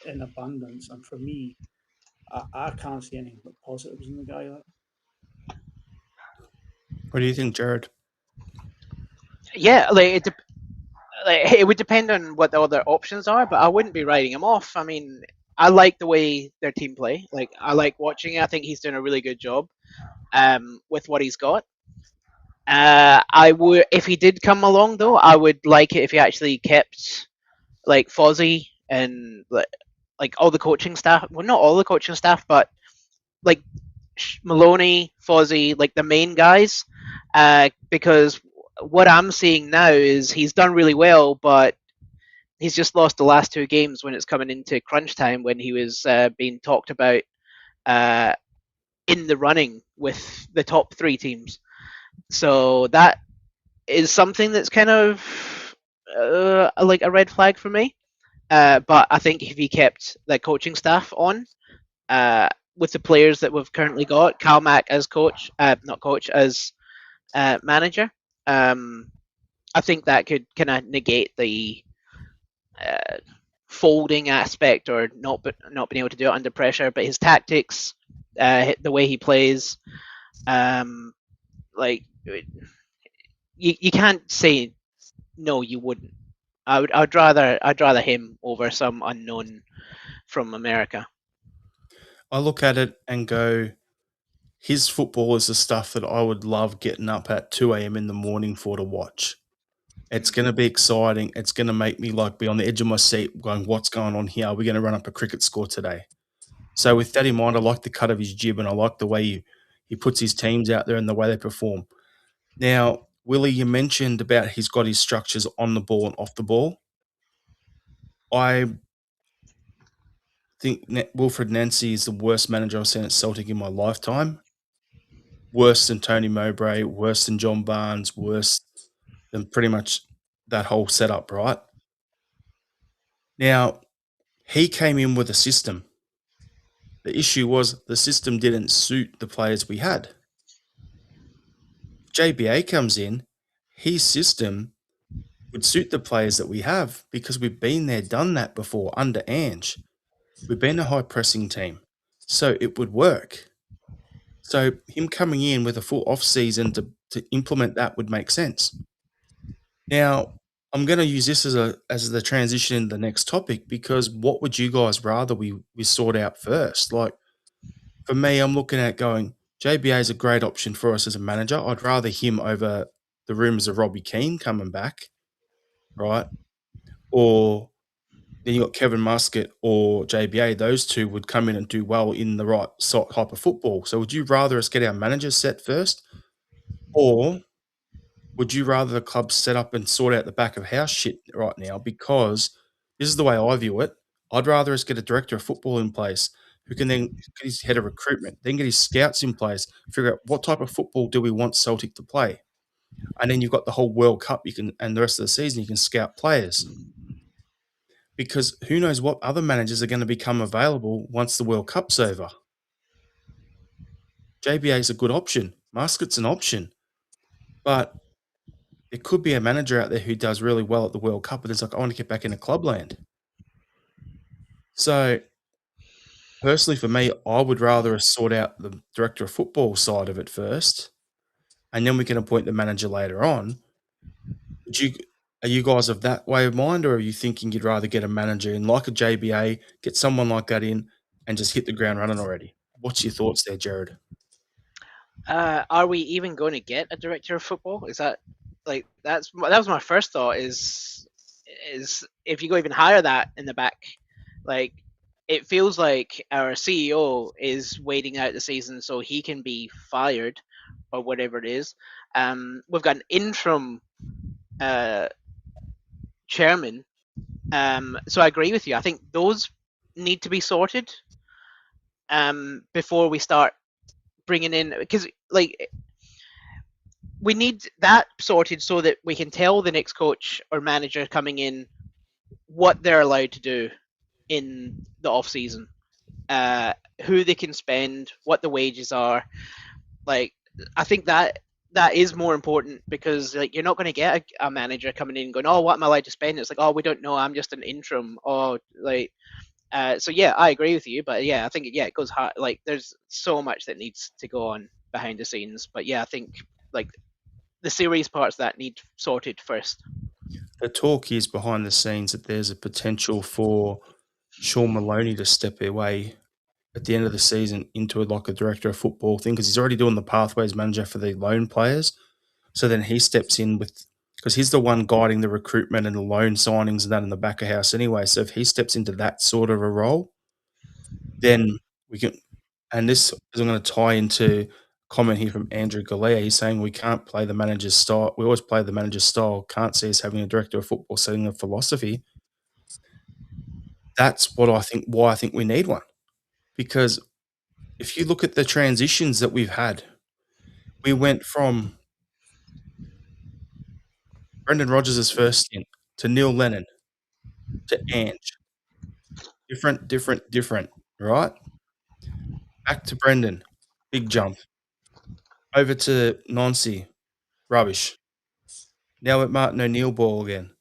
Speaker 3: in abundance. And for me, I can't see anything but positives in the guy. Like,
Speaker 1: What do you think, Jared?
Speaker 2: Yeah, like it would depend on what the other options are, but I wouldn't be writing him off. I mean, I like the way their team play. Like I like watching it. I think he's doing a really good job with what he's got. I would, if he did come along though, I would like it if he actually kept like Fozzie and like all the coaching staff. Well, not all the coaching staff, but like Maloney, Fozzie, like the main guys, because what I'm seeing now is he's done really well, but he's just lost the last two games when it's coming into crunch time when he was being talked about uh, in the running with the top three teams. So that is something that's kind of like a red flag for me. But I think if he kept the coaching staff on with the players that we've currently got, Calmac as coach, not coach, as manager, I think that could kind of negate the uh, folding aspect or not being able to do it under pressure. But his tactics, the way he plays, like you can't say no, you wouldn't. I'd rather him over some unknown from America.
Speaker 1: I look at it and go, his football is the stuff that I would love getting up at 2 a.m. in the morning for to watch. It's going to be exciting. It's going to make me like be on the edge of my seat going, what's going on here? Are we going to run up a cricket score today? So with that in mind, I like the cut of his jib and I like the way he puts his teams out there and the way they perform. Now, Willie, you mentioned about he's got his structures on the ball and off the ball. I think Wilfred Nancy is the worst manager I've seen at Celtic in my lifetime. Worse than Tony Mowbray, worse than John Barnes, worse than pretty much that whole setup, right? Now, he came in with a system. The issue was the system didn't suit the players we had. JBA comes in, his system would suit the players that we have because we've been there, done that before under Ange. We've been a high pressing team, so it would work. So him coming in with a full off season to implement that would make sense. Now, I'm going to use this as the transition in the next topic because what would you guys rather we sort out first? Like for me, I'm looking at going JBA is a great option for us as a manager. I'd rather him over the rumors of Robbie Keane coming back, right? Or then you got Kevin Muscat or JBA. Those two would come in and do well in the right type of football. So would you rather us get our managers set first, or would you rather the club set up and sort out the back of house shit right now? Because this is the way I view it. I'd rather us get a director of football in place who can then get his head of recruitment, then get his scouts in place, figure out what type of football do we want Celtic to play. And then you've got the whole World Cup and the rest of the season you can scout players. Because who knows what other managers are going to become available once the World Cup's over. JBA is a good option. Muscat's an option. But there could be a manager out there who does really well at the World Cup, but it's like, I want to get back into clubland. So, personally, for me, I would rather sort out the director of football side of it first, and then we can appoint the manager later on. Are you guys of that way of mind, or are you thinking you'd rather get a manager in like a JBA, get someone like that in, and just hit the ground running already? What's your thoughts there, Jared?
Speaker 2: Are we even going to get a director of football? Is that that was my first thought? Is if you go even higher that in the back, like it feels like our CEO is waiting out the season so he can be fired or whatever it is. We've got an interim chairman. So I agree with you. I think those need to be sorted before we start bringing in, because we need that sorted so that we can tell the next coach or manager coming in what they're allowed to do in the off season, who they can spend, what the wages are. I think that is more important, because you're not going to get a manager coming in and going, oh, what am I allowed to spend? It's like, oh, we don't know, I'm just an interim. So yeah, I agree with you, but yeah, I think it goes hard. There's so much that needs to go on behind the scenes, but yeah, I think the serious parts that need sorted first.
Speaker 1: The talk is behind the scenes that there's a potential for Sean Maloney to step away at the end of the season into a director of football thing, because he's already doing the pathways manager for the loan players. So then he steps in because he's the one guiding the recruitment and the loan signings and that in the back of house anyway. So if he steps into that sort of a role, then we can. And this is going to tie into comment here from Andrew Galea. He's saying we can't play the manager's style. We always play the manager's style. Can't see us having a director of football setting a philosophy. That's what I think. Why I think we need one, because if you look at the transitions that we've had, we went from Brendan Rodgers' first stint to Neil Lennon to Ange. Different, right? Back to Brendan, big jump. Over to Nancy, rubbish. Now at Martin O'Neill ball again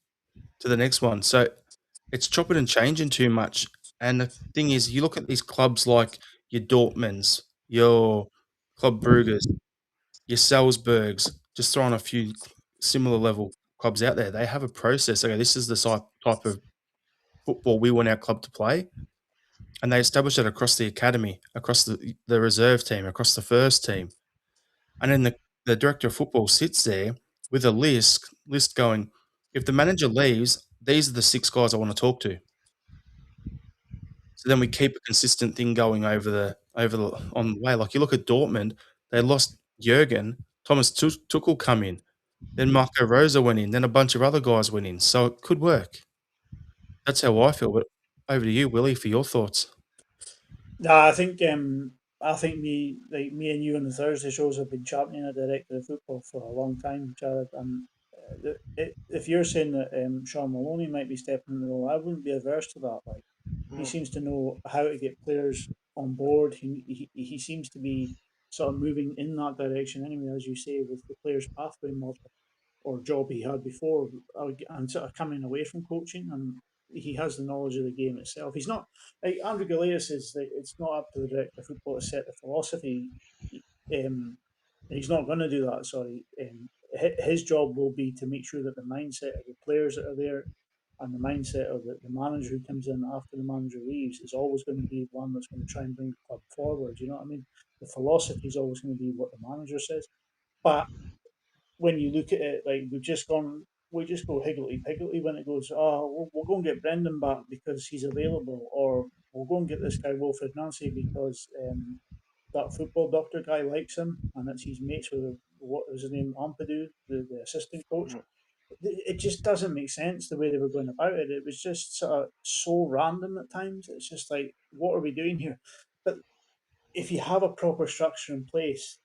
Speaker 1: to the next one. So it's chopping and changing too much. And the thing is, you look at these clubs like your Dortmunds, your Club Bruggers, your Salzburgs, just throwing a few similar level clubs out there. They have a process. Okay, this is the type of football we want our club to play. And they establish it across the academy, across the reserve team, across the first team. And then the director of football sits there with a list going, if the manager leaves, these are the 6 guys I want to talk to. So then we keep a consistent thing going on the way. Like you look at Dortmund, they lost Jurgen, Thomas Tuchel come in, then Marco Rosa went in, then a bunch of other guys went in. So it could work. That's how I feel. But over to you, Willie, for your thoughts.
Speaker 3: Nah, I think me and you on the Thursday shows have been championing a director of football for a long time, Jared. And if you're saying that Sean Maloney might be stepping in the role, I wouldn't be averse to that. Like, he
Speaker 2: Mm.
Speaker 3: seems to know how to get players on board. He seems to be sort of moving in that direction anyway, as you say, with the players' pathway model or job he had before, and sort of coming away from coaching. And he has the knowledge of the game itself. He's not like Andrew Galea says that it's not up to the director of football to set the philosophy. Um, he's not going to do that. Sorry, his job will be to make sure that the mindset of the players that are there and the mindset of the manager who comes in after the manager leaves is always going to be one that's going to try and bring the club forward. You know what I mean? The philosophy is always going to be what the manager says, but when you look at it, like we just go higgledy piggledy when it goes, oh, we'll go and get Brendan back because he's available, or we'll go and get this guy Wilfred Nancy because that football doctor guy likes him and it's his mates with what was his name, Ampadu, the assistant coach.
Speaker 2: Mm.
Speaker 3: It just doesn't make sense the way they were going about it. It was just sort of so random at times. It's just like, what are we doing here? But if you have a proper structure in place,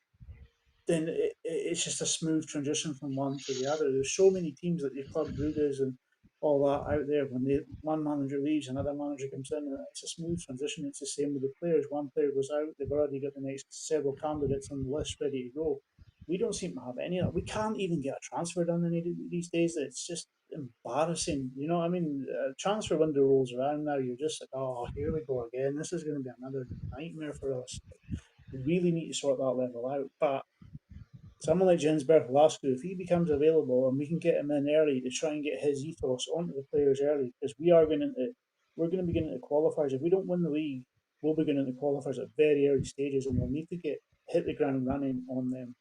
Speaker 3: then it's just a smooth transition from one to the other. There's so many teams like your Club Brugges and all that out there. When one manager leaves, another manager comes in, and it's a smooth transition. It's the same with the players. One player goes out, they've already got the next several candidates on the list ready to go. We don't seem to have any of that. We can't even get a transfer done these days. It's just embarrassing. You know what I mean? Transfer window rolls around now. You're just like, oh, here we go again. This is going to be another nightmare for us. We really need to sort that level out. But someone like Jens Bertholascu, if he becomes available and we can get him in early to try and get his ethos onto the players early, because we're going to be getting into qualifiers. If we don't win the league, we'll be getting into qualifiers at very early stages, and we'll need to hit the ground running on them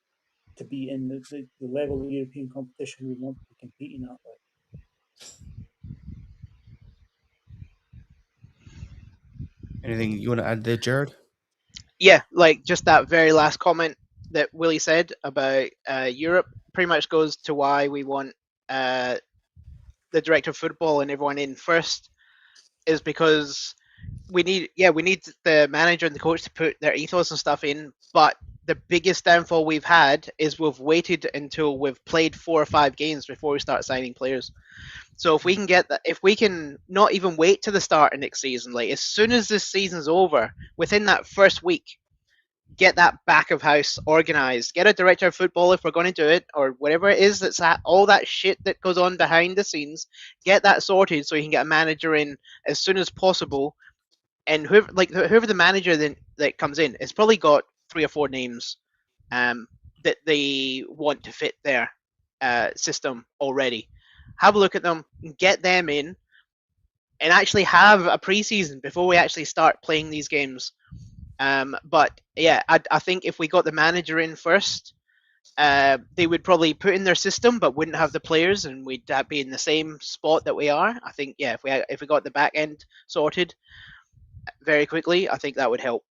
Speaker 3: to be in the level of European competition we want to be competing at. Like.
Speaker 1: Anything you want to add there, Jared?
Speaker 2: Yeah, like just that very last comment that Willie said about Europe pretty much goes to why we want the director of football and everyone in first, is because we need the manager and the coach to put their ethos and stuff in, but the biggest downfall we've had is we've waited until we've played 4 or 5 games before we start signing players. So if we can get that, if we can not even wait to the start of next season, like as soon as this season's over, within that first week, get that back of house organized, get a director of football if we're going to do it, or whatever it is that's all that shit that goes on behind the scenes, get that sorted so you can get a manager in as soon as possible. And whoever the manager then that comes in, it's probably got 3 or 4 names that they want to fit their system already. Have a look at them, get them in, and actually have a preseason before we actually start playing these games. But yeah, I think if we got the manager in first, they would probably put in their system, but wouldn't have the players, and we'd be in the same spot that we are. I think yeah, if we got the back end sorted very quickly, I think that would help.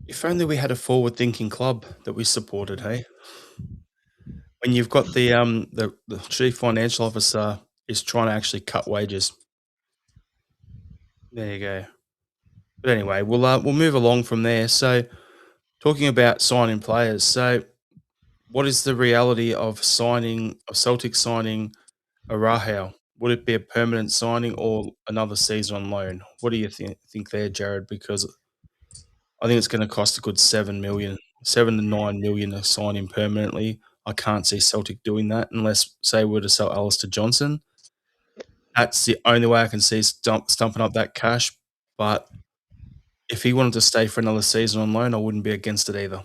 Speaker 1: If only we had a forward-thinking club that we supported, hey? When you've got the chief financial officer is trying to actually cut wages. There you go. But anyway, we'll move along from there. So, talking about signing players. So, what is the reality of Celtic signing a Rahal? Would it be a permanent signing or another season on loan? What do you think there, Jared? Because I think it's going to cost a good 7 million, 7 to 9 million to sign him permanently. I can't see Celtic doing that unless, say, we were to sell Alistair Johnson. That's the only way I can see stumping up that cash. But if he wanted to stay for another season on loan, I wouldn't be against it either.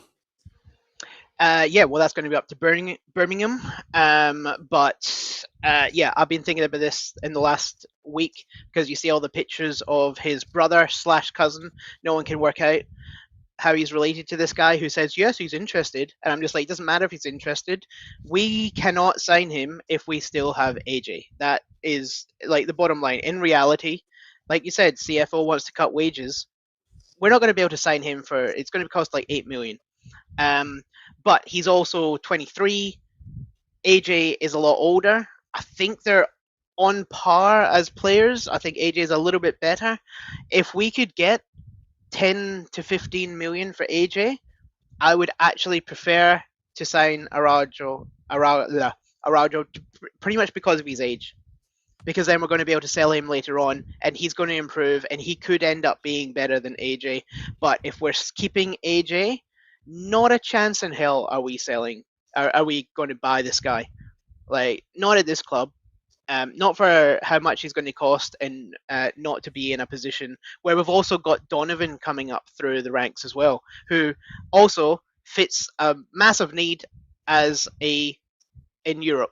Speaker 2: Yeah, well, that's going to be up to Birmingham. But yeah, I've been thinking about this in the last week because you see all the pictures of his brother / cousin. No one can work out how he's related to this guy who says yes, he's interested, and I'm just like, doesn't matter if he's interested. We cannot sign him if we still have AJ. That is like the bottom line. In reality, like you said, CFO wants to cut wages. We're not going to be able to sign him for. It's going to cost like 8 million. But he's also 23. AJ is a lot older. I think they're on par as players. I think AJ is a little bit better. If we could get 10 to 15 million for AJ, I would actually prefer to sign Araujo pretty much because of his age. Because then we're going to be able to sell him later on, and he's going to improve, and he could end up being better than AJ. But if we're keeping AJ, not a chance in hell are we selling. Are we going to buy this guy? Like, not at this club. Not for how much he's going to cost, and not to be in a position where we've also got Donovan coming up through the ranks as well, who also fits a massive need as a in Europe.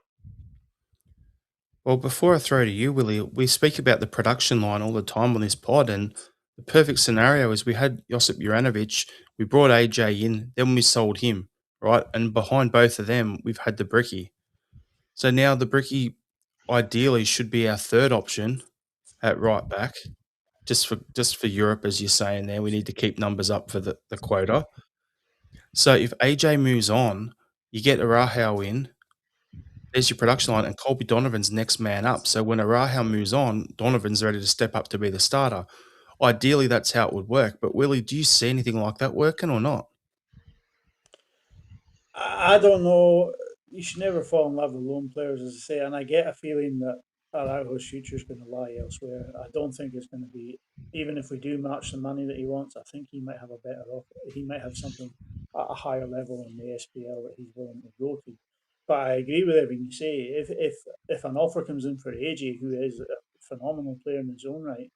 Speaker 1: Well, before I throw to you, Willie, we speak about the production line all the time on this pod, and the perfect scenario is we had Josip Juranovic, we brought AJ in, then we sold him, right? And behind both of them, we've had the Bricky. So now the Bricky ideally should be our third option at right back, just for Europe, as you're saying there. We need to keep numbers up for the quota. So if AJ moves on, you get Araujo in, there's your production line, and Colby Donovan's next man up. So when Araujo moves on, Donovan's ready to step up to be the starter. Ideally, that's how it would work. But Willie, do you see anything like that working or not?
Speaker 3: I don't know. You should never fall in love with lone players, as I say, and I get a feeling that Araujo's future is going to lie elsewhere. I don't think it's going to be, even if we do match the money that he wants. I think he might have a better offer. He might have something at a higher level in the SPL that he's willing to go to. But I agree with everything you say. If an offer comes in for AJ, who is a phenomenal player in his own right,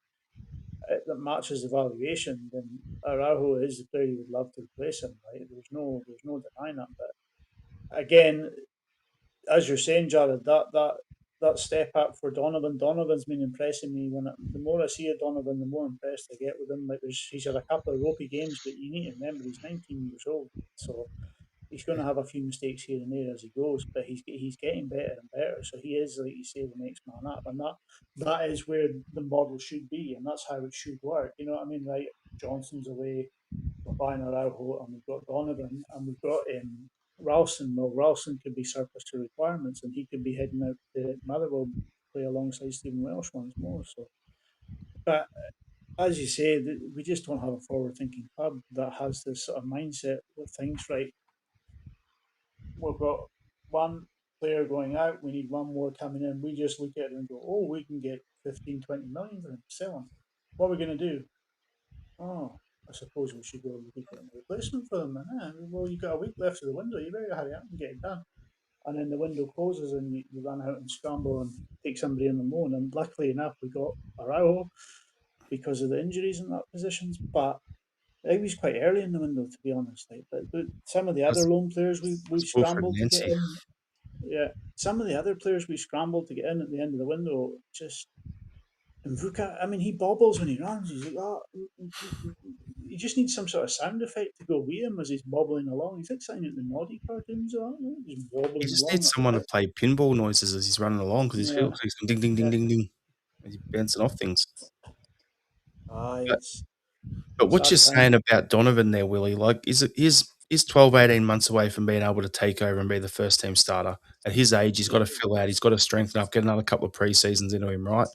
Speaker 3: that matches the valuation, then Araujo is the player you would love to replace him. Right? There's no denying that. But again, as you're saying, Jared, that step up for Donovan. Donovan's been impressing me. The more I see of Donovan, the more impressed I get with him. Like he's had a couple of ropey games, but you need to remember he's 19 years old, so he's going to have a few mistakes here and there as he goes. But he's getting better and better. So he is, like you say, the next man up, and that is where the model should be, and that's how it should work. You know what I mean? Right? Johnson's away. We're buying Araujo, and we've got Donovan, and we've got Ralston. Well, Ralston could be surplus to requirements, and he could be heading out to Motherwell play alongside Stephen Welsh once more. So, but as you say, we just don't have a forward-thinking club that has this sort of mindset with things. Right, we've got one player going out, we need one more coming in. We just look at it and go, oh, we can get 15, 20 million for him, sell him. What are we going to do? Oh, I suppose we should go and look at a replacement for them. Well, you've got a week left of the window. You better hurry up and get it done. And then the window closes and you run out and scramble and take somebody in the loan. And luckily enough, we got Araujo because of the injuries in that positions. But it was quite early in the window, to be honest. But some of the other loan players we've
Speaker 1: Wilfred
Speaker 3: scrambled to get
Speaker 1: Nancy.
Speaker 3: in. Yeah, some of the other players we scrambled to get in at the end of the window just. And Vuka, I mean, he bobbles when he runs. He's like, oh, you just need some sort of sound effect to go with him as he's bobbling along. He's like something at the Noddy cartoons, he's
Speaker 1: He
Speaker 3: wobbling
Speaker 1: just
Speaker 3: along
Speaker 1: needs
Speaker 3: like
Speaker 1: someone to
Speaker 3: that.
Speaker 1: play pinball noises as he's running along because
Speaker 3: Yeah,
Speaker 1: he's going ding, ding, ding,
Speaker 3: yeah.
Speaker 1: ding, ding. As he's bouncing off things.
Speaker 3: Aye,
Speaker 1: But,
Speaker 3: it's
Speaker 1: but what you're
Speaker 3: sad
Speaker 1: saying
Speaker 3: time.
Speaker 1: about Donovan there, Willie, like, is 12, 18 months away from being able to take over and be the first team starter. At his age, he's got to fill out, he's got to strengthen up, get another couple of pre-seasons into him, right?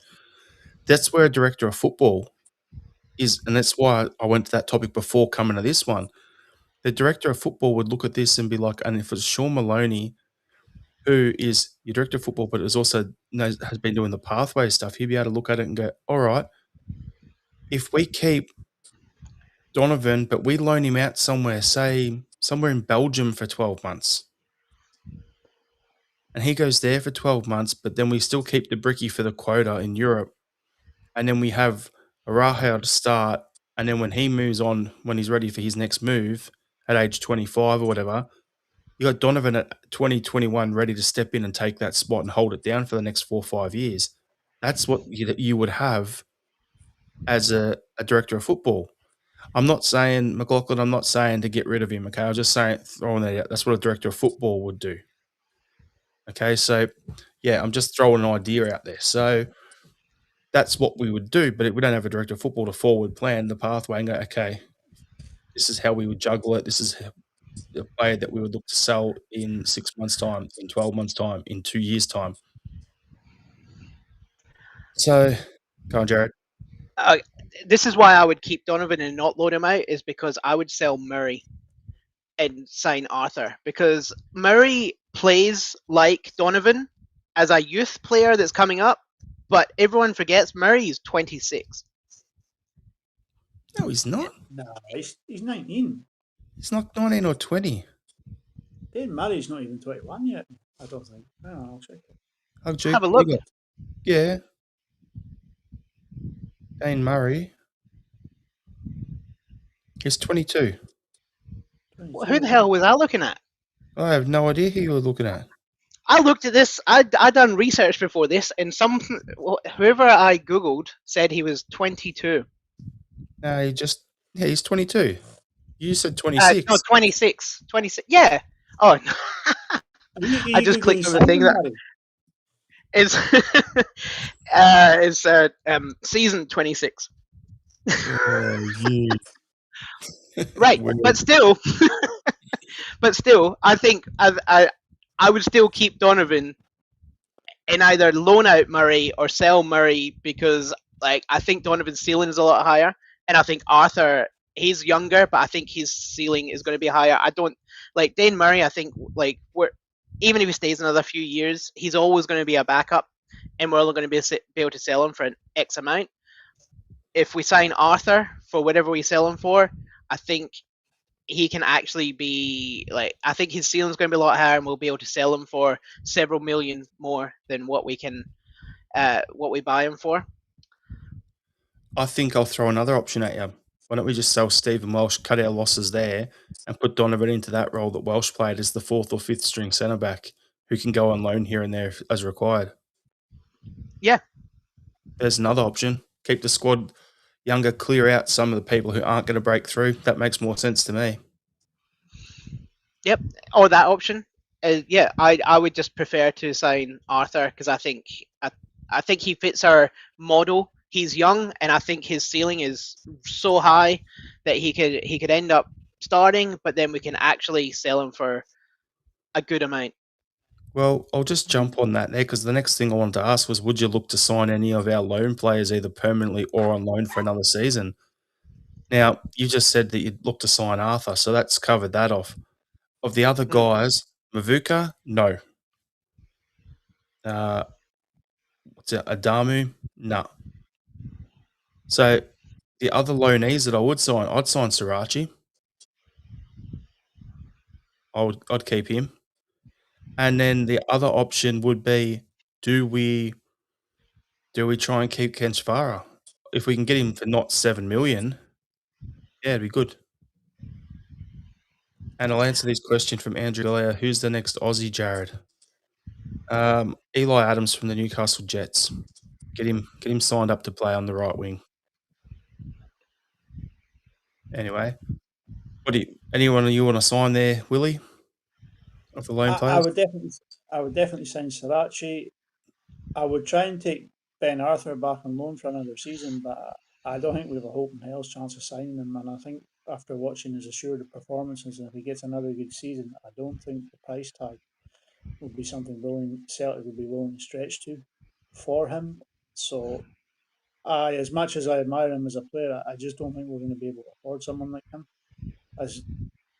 Speaker 1: That's where a director of football is, and that's why I went to that topic before coming to this one. The director of football would look at this and be like, and if it's Sean Maloney, who is your director of football, but is also has been doing the pathway stuff, he'd be able to look at it and go, all right, if we keep Donovan, but we loan him out somewhere, say somewhere in Belgium for 12 months, and he goes there for 12 months, but then we still keep the Bricky for the quota in Europe, and then we have Araujo to start, and then when he moves on, when he's ready for his next move at age 25 or whatever, you got Donovan at 2021 ready to step in and take that spot and hold it down for the next 4 or 5 years. That's what you would have as a director of football. I'm not saying McLaughlin, I'm not saying to get rid of him, okay? I'm just saying, throwing that out. That's what a director of football would do. Okay, so yeah, I'm just throwing an idea out there. So that's what we would do, but we don't have a director of football to forward plan the pathway and go, okay, this is how we would juggle it. This is the player that we would look to sell in 6 months' time, in 12 months' time, in 2 years' time. So, go on, Jared.
Speaker 2: This is why I would keep Donovan and not load him out, is because I would sell Murray and sign Arthur, because Murray plays like Donovan as a youth player that's coming up, but everyone forgets Murray is 26.
Speaker 1: No, he's not.
Speaker 3: Nah, he's 19.
Speaker 1: He's not 19 or 20.
Speaker 3: Dane Murray's not even 21 yet. I don't think. No, I'll check it.
Speaker 1: Oh,
Speaker 2: Have a look.
Speaker 1: Yeah. Dane Murray. He's 22.
Speaker 2: Who the hell was I looking at?
Speaker 1: I have no idea who you were looking at.
Speaker 2: I looked at this. I done research before this, and whoever I googled said he was 22.
Speaker 1: No, he's 22. You said 26.
Speaker 2: No, 26. 26. Yeah. Oh, I just clicked on the thing that is season 26.
Speaker 1: Oh, you.
Speaker 2: Right, but still, I think I would still keep Donovan and either loan out Murray or sell Murray, because I think Donovan's ceiling is a lot higher, and I think Arthur, he's younger, but I think his ceiling is going to be higher. I don't like Dane Murray. I think even if he stays another few years, he's always going to be a backup, and we're only going to be able to sell him for an X amount. If we sign Arthur for whatever we sell him for, I think he can actually be I think his ceiling's going to be a lot higher, and we'll be able to sell him for several million more than what we buy him for.
Speaker 1: I think I'll throw another option at you. Why don't we just sell Stephen Welsh, cut our losses there, and put Donovan into that role that Welsh played as the 4th or 5th string centre back, who can go on loan here and there as required.
Speaker 2: Yeah.
Speaker 1: There's another option. Keep the squad younger, clear out some of the people who aren't going to break through. That makes more sense to me.
Speaker 2: Yep. Or that option. Yeah, I would just prefer to sign Arthur, because I think he fits our model. He's young, and I think his ceiling is so high that he could end up starting, but then we can actually sell him for a good amount.
Speaker 1: Well, I'll just jump on that there, because the next thing I wanted to ask was, would you look to sign any of our loan players either permanently or on loan for another season? Now, you just said that you'd look to sign Arthur, so that's covered that off. Of the other guys, Mavuka, no. What's it, Adamu? No. So the other loanees that I would sign, I'd sign Srirachi. I'd keep him. And then the other option would be, do we try and keep Kenchvara? If we can get him for not 7 million, yeah, it'd be good. And I'll answer this question from Andrew Galea. Who's the next Aussie, Jared? Eli Adams from the Newcastle Jets. Get him signed up to play on the right wing. Anyway, anyone you want to sign there, Willie? Of the loan players?
Speaker 3: I would definitely sign Srirachi. I would try and take Ben Arthur back on loan for another season, but I don't think we have a hope in hell's chance of signing him. And I think after watching his assured performances, and if he gets another good season, I don't think the price tag would be something Celtic would be willing to stretch to for him. So, as much as I admire him as a player, I just don't think we're going to be able to afford someone like him.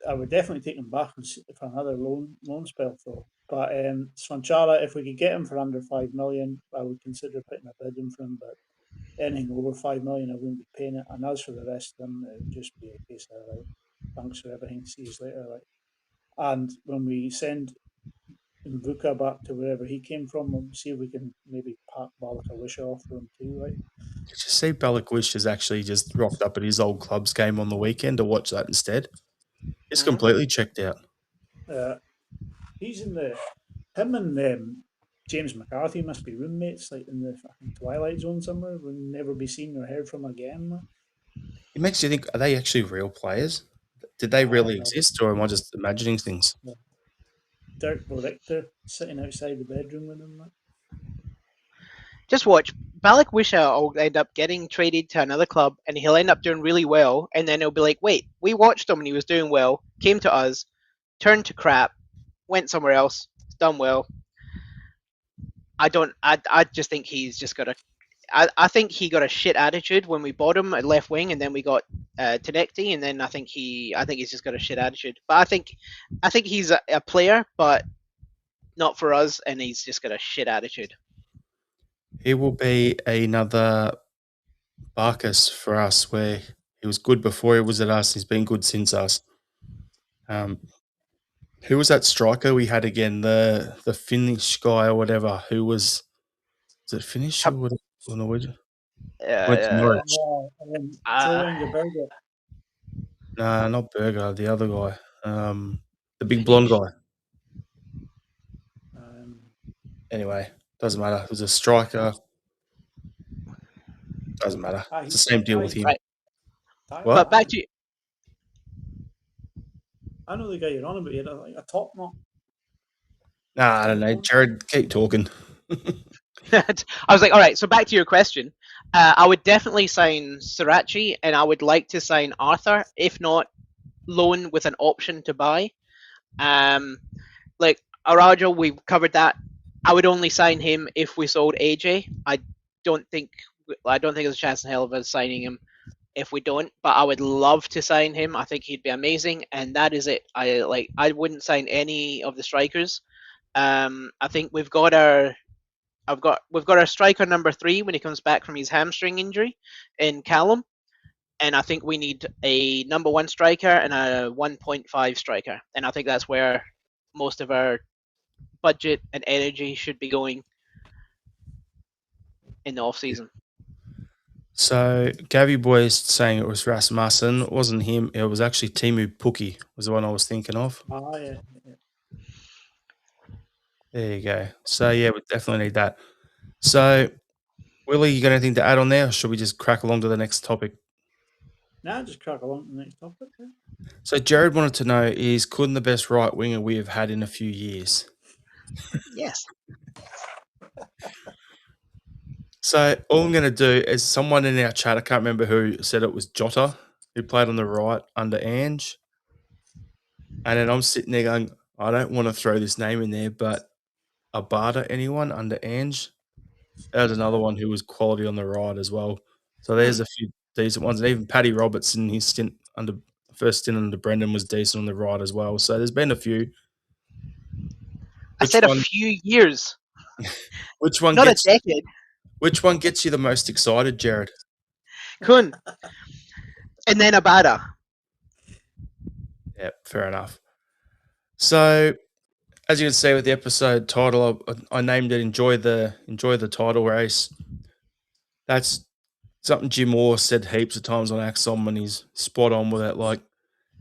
Speaker 3: I would definitely take him back for another loan spell, though. But Svanchara, if we could get him for under 5 million, I would consider putting a bid in for him. But anything over 5 million, I wouldn't be paying it. And as for the rest of them, it would just be a case of thanks for everything, see you later. And when we send Mvuka back to wherever he came from, we'll see if we can maybe pack Balakawisha off for him too, right?
Speaker 1: Did you see Balakwish has actually just rocked up at his old club's game on the weekend to watch that instead? It's completely checked out.
Speaker 3: He's in him and James McCarthy must be roommates, in the fucking Twilight Zone somewhere. We'll never be seen or heard from again. Man.
Speaker 1: It makes you think, are they actually real players? Did they really exist, or am I just imagining things?
Speaker 3: Dirk Richter sitting outside the bedroom with him. Man.
Speaker 2: Just watch. Balakwisha will end up getting traded to another club, and he'll end up doing really well, and then he'll be like, wait, we watched him and he was doing well, came to us, turned to crap, went somewhere else, done well. I just think he's just got I think he got a shit attitude when we bought him at left wing, and then we got Tenecti, and then I think he's just got a shit attitude. But I think he's a player, but not for us, and he's just got a shit attitude.
Speaker 1: He will be another Barkas for us, where he was good before he was at us. He's been good since us. Who was that striker we had again? The Finnish guy or whatever. Who was it? Finnish or Norwegian? Went to
Speaker 2: Uh,
Speaker 1: Norwich.
Speaker 3: Throw in your burger.
Speaker 1: Nah, not Berger. The other guy. The big blonde guy. Anyway, doesn't matter. It was a striker. Doesn't matter. It's the same deal with him.
Speaker 2: right.
Speaker 1: What?
Speaker 2: But back to you.
Speaker 3: I know the guy you're on about. You had like a top knot.
Speaker 1: Nah, I don't know. Jared, keep talking.
Speaker 2: I was like, all right. So back to your question. I would definitely sign Sriracha, and I would like to sign Arthur. If not, loan with an option to buy. Like Araujo, we've covered that. I would only sign him if we sold AJ. I don't think there's a chance in hell of us signing him if we don't. But I would love to sign him. I think he'd be amazing, and that is it. I wouldn't sign any of the strikers. I think we've got our striker number 3 when he comes back from his hamstring injury in Callum. And I think we need a number 1 striker and a 1.5 striker. And I think that's where most of our budget and energy should be going in the off season.
Speaker 1: So Gavi Boy is saying it was Rasmussen. It wasn't him. It was actually Timu Puki was the one I was thinking of.
Speaker 3: Oh, yeah.
Speaker 1: There you go. So, yeah, we definitely need that. So, Willie, you got anything to add on there, or should we just crack along to the next topic?
Speaker 3: Nah, just crack along to the next topic. Yeah.
Speaker 1: So, Jared wanted to know, is Kuhn the best right winger we have had in a few years?
Speaker 2: Yes.
Speaker 1: So, all I'm going to do is someone in our chat, I can't remember who, said it was Jota, who played on the right under Ange. And then I'm sitting there going, I don't want to throw this name in there, but Abada, anyone under Ange? There's another one who was quality on the right as well. So there's a few decent ones. And even Paddy Robertson, his first stint under Brendan was decent on the right as well. So there's been a few.
Speaker 2: I said a few years.
Speaker 1: Which one
Speaker 2: Not a decade.
Speaker 1: Which one gets you the most excited, Jared?
Speaker 2: Kuhn. And then Abada.
Speaker 1: Yeah, fair enough. So, as you can see with the episode title, I named it "Enjoy the Title Race." That's something Jim Orr said heaps of times on Axon, and he's spot on with it. Like,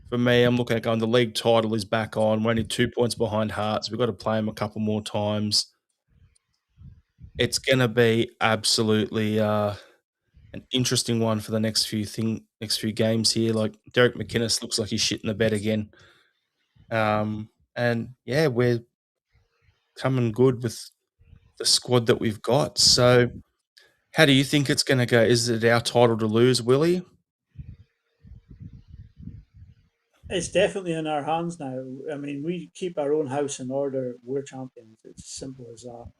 Speaker 1: for me, I'm looking at going, the league title is back on. We're only 2 points behind Hearts. We've got to play them a couple more times. It's going to be absolutely an interesting one for the next few games here. Like, Derek McInnes looks like he's shitting the bed again. And, yeah, we're coming good with the squad that we've got. So, how do you think it's going to go? Is it our title to lose, Willie?
Speaker 3: It's definitely in our hands now. I mean, we keep our own house in order. We're champions. It's as simple as that.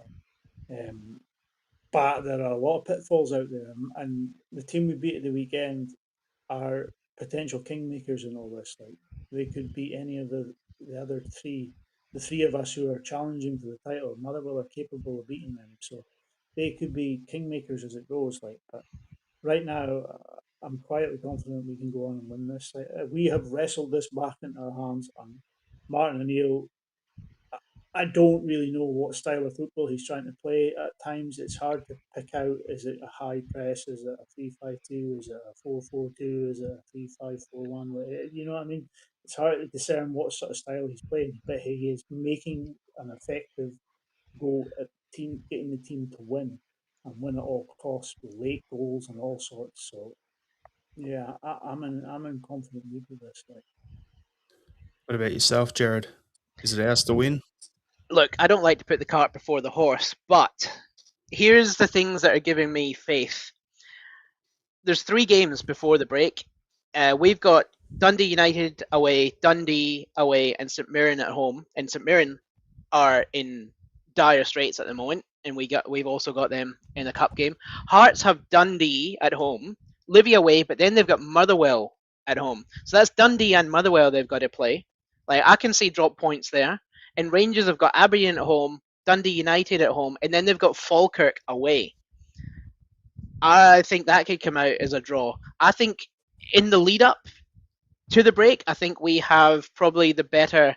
Speaker 3: But there are a lot of pitfalls out there, and the team we beat at the weekend are potential kingmakers in all this. Like, they could beat any of the other three. The 3 of us who are challenging for the title, Motherwell are capable of beating them. So they could be kingmakers as it goes. Like, but right now, I'm quietly confident we can go on and win this. We have wrestled this back into our hands, and Martin O'Neill, I don't really know what style of football he's trying to play. At times, it's hard to pick out. Is it a high press? Is it a 3-5-2? Is it a 4-4-2? Is it a 3-5-4-1? You know what I mean? It's hard to discern what sort of style he's playing, but he is making an effective go at getting the team to win and win at all costs with late goals and all sorts. So, yeah, I'm in confident mood with this. Like,
Speaker 1: what about yourself, Jared? Is it ours to win?
Speaker 2: Look, I don't like to put the cart before the horse, but here's the things that are giving me faith. There's 3 games before the break. We've got Dundee United away, Dundee away, and St Mirren at home. And St Mirren are in dire straits at the moment. and we've also got them in the cup game. Hearts have Dundee at home, Livy away, but then they've got Motherwell at home. So that's Dundee and Motherwell they've got to play. Like I can see drop points there. And Rangers have got Aberdeen at home, Dundee United at home, and then they've got Falkirk away. I think that could come out as a draw. I think in the lead up to the break, I think we have probably the better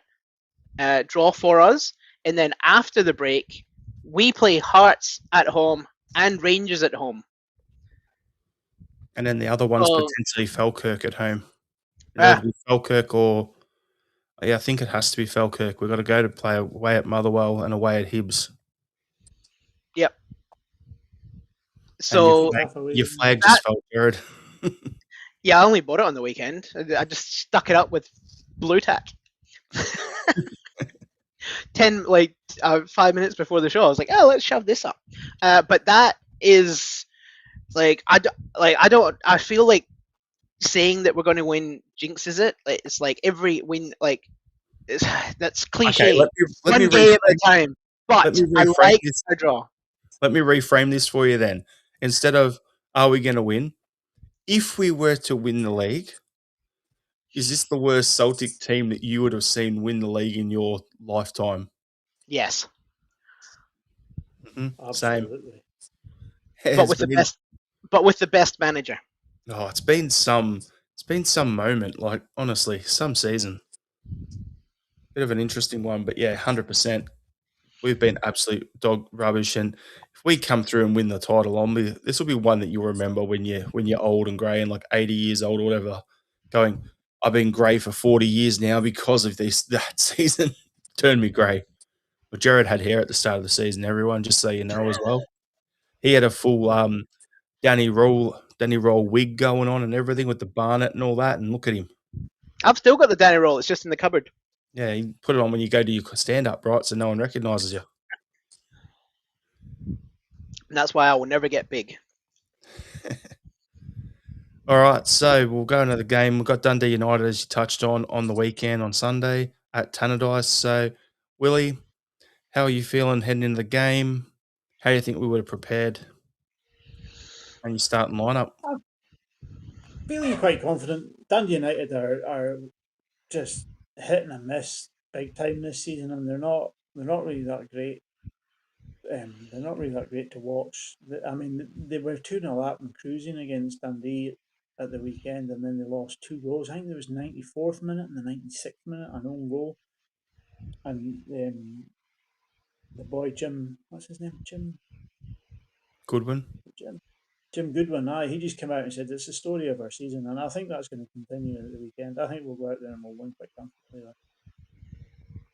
Speaker 2: draw for us. And then after the break, we play Hearts at home and Rangers at home.
Speaker 1: And then the other one's
Speaker 2: Oh.
Speaker 1: potentially Falkirk at home. It'll be Falkirk or I think it has to be Falkirk. We've got to go to play away at Motherwell and away at Hibs.
Speaker 2: Yep. So
Speaker 1: your flag just fell, Jared.
Speaker 2: Yeah, I only bought it on the weekend. I just stuck it up with blue tack. 5 minutes before the show, I was like, "Oh, let's shove this up." But that is like I feel like saying that we're going to win jinxes it. Like, it's like every win, like that's cliche.
Speaker 1: Okay, let me
Speaker 2: One game at a time. But I like a draw.
Speaker 1: Let me reframe this for you then. Instead of are we going to win? If we were to win the league, is this the worst Celtic team that you would have seen win the league in your lifetime?
Speaker 2: Yes.
Speaker 1: Mm-hmm.
Speaker 3: Absolutely.
Speaker 1: Same.
Speaker 2: But with the best manager.
Speaker 1: Oh, it's been some moment, like honestly, some season. Bit of an interesting one, but yeah, 100%. We've been absolute dog rubbish, and if we come through and win the title, this will be one that you'll remember when you're old and grey and like 80 years old or whatever. Going, I've been grey for 40 years now because of that season turned me grey. But Jared had hair at the start of the season. Everyone, just so you know as well, he had a full Danny Roll wig going on and everything with the barnet and all that. And look at him.
Speaker 2: I've still got the Danny Roll. It's just in the cupboard.
Speaker 1: Yeah, you put it on when you go to your stand-up, right? So no one recognises you.
Speaker 2: And that's why I will never get big.
Speaker 1: All right, so we'll go into the game. We've got Dundee United, as you touched on the weekend on Sunday at Tannadice. So, Willie, how are you feeling heading into the game? How do you think we would have prepared? And you starting lineup?
Speaker 3: I'm feeling quite confident. Dundee United are just hit and miss big time this season, and they're not really that great. They're not really that great to watch. I mean, they were 2-0 up and cruising against Dundee at the weekend, and then they lost 2 goals. I think there was 94th minute and the 96th minute, an own goal. And the boy Jim, what's his name? Jim
Speaker 1: Goodwin.
Speaker 3: Jim Goodwin. He just came out and said it's the story of our season, and I think that's going to continue at the weekend. I think we'll go out there and we'll win quite comfortably.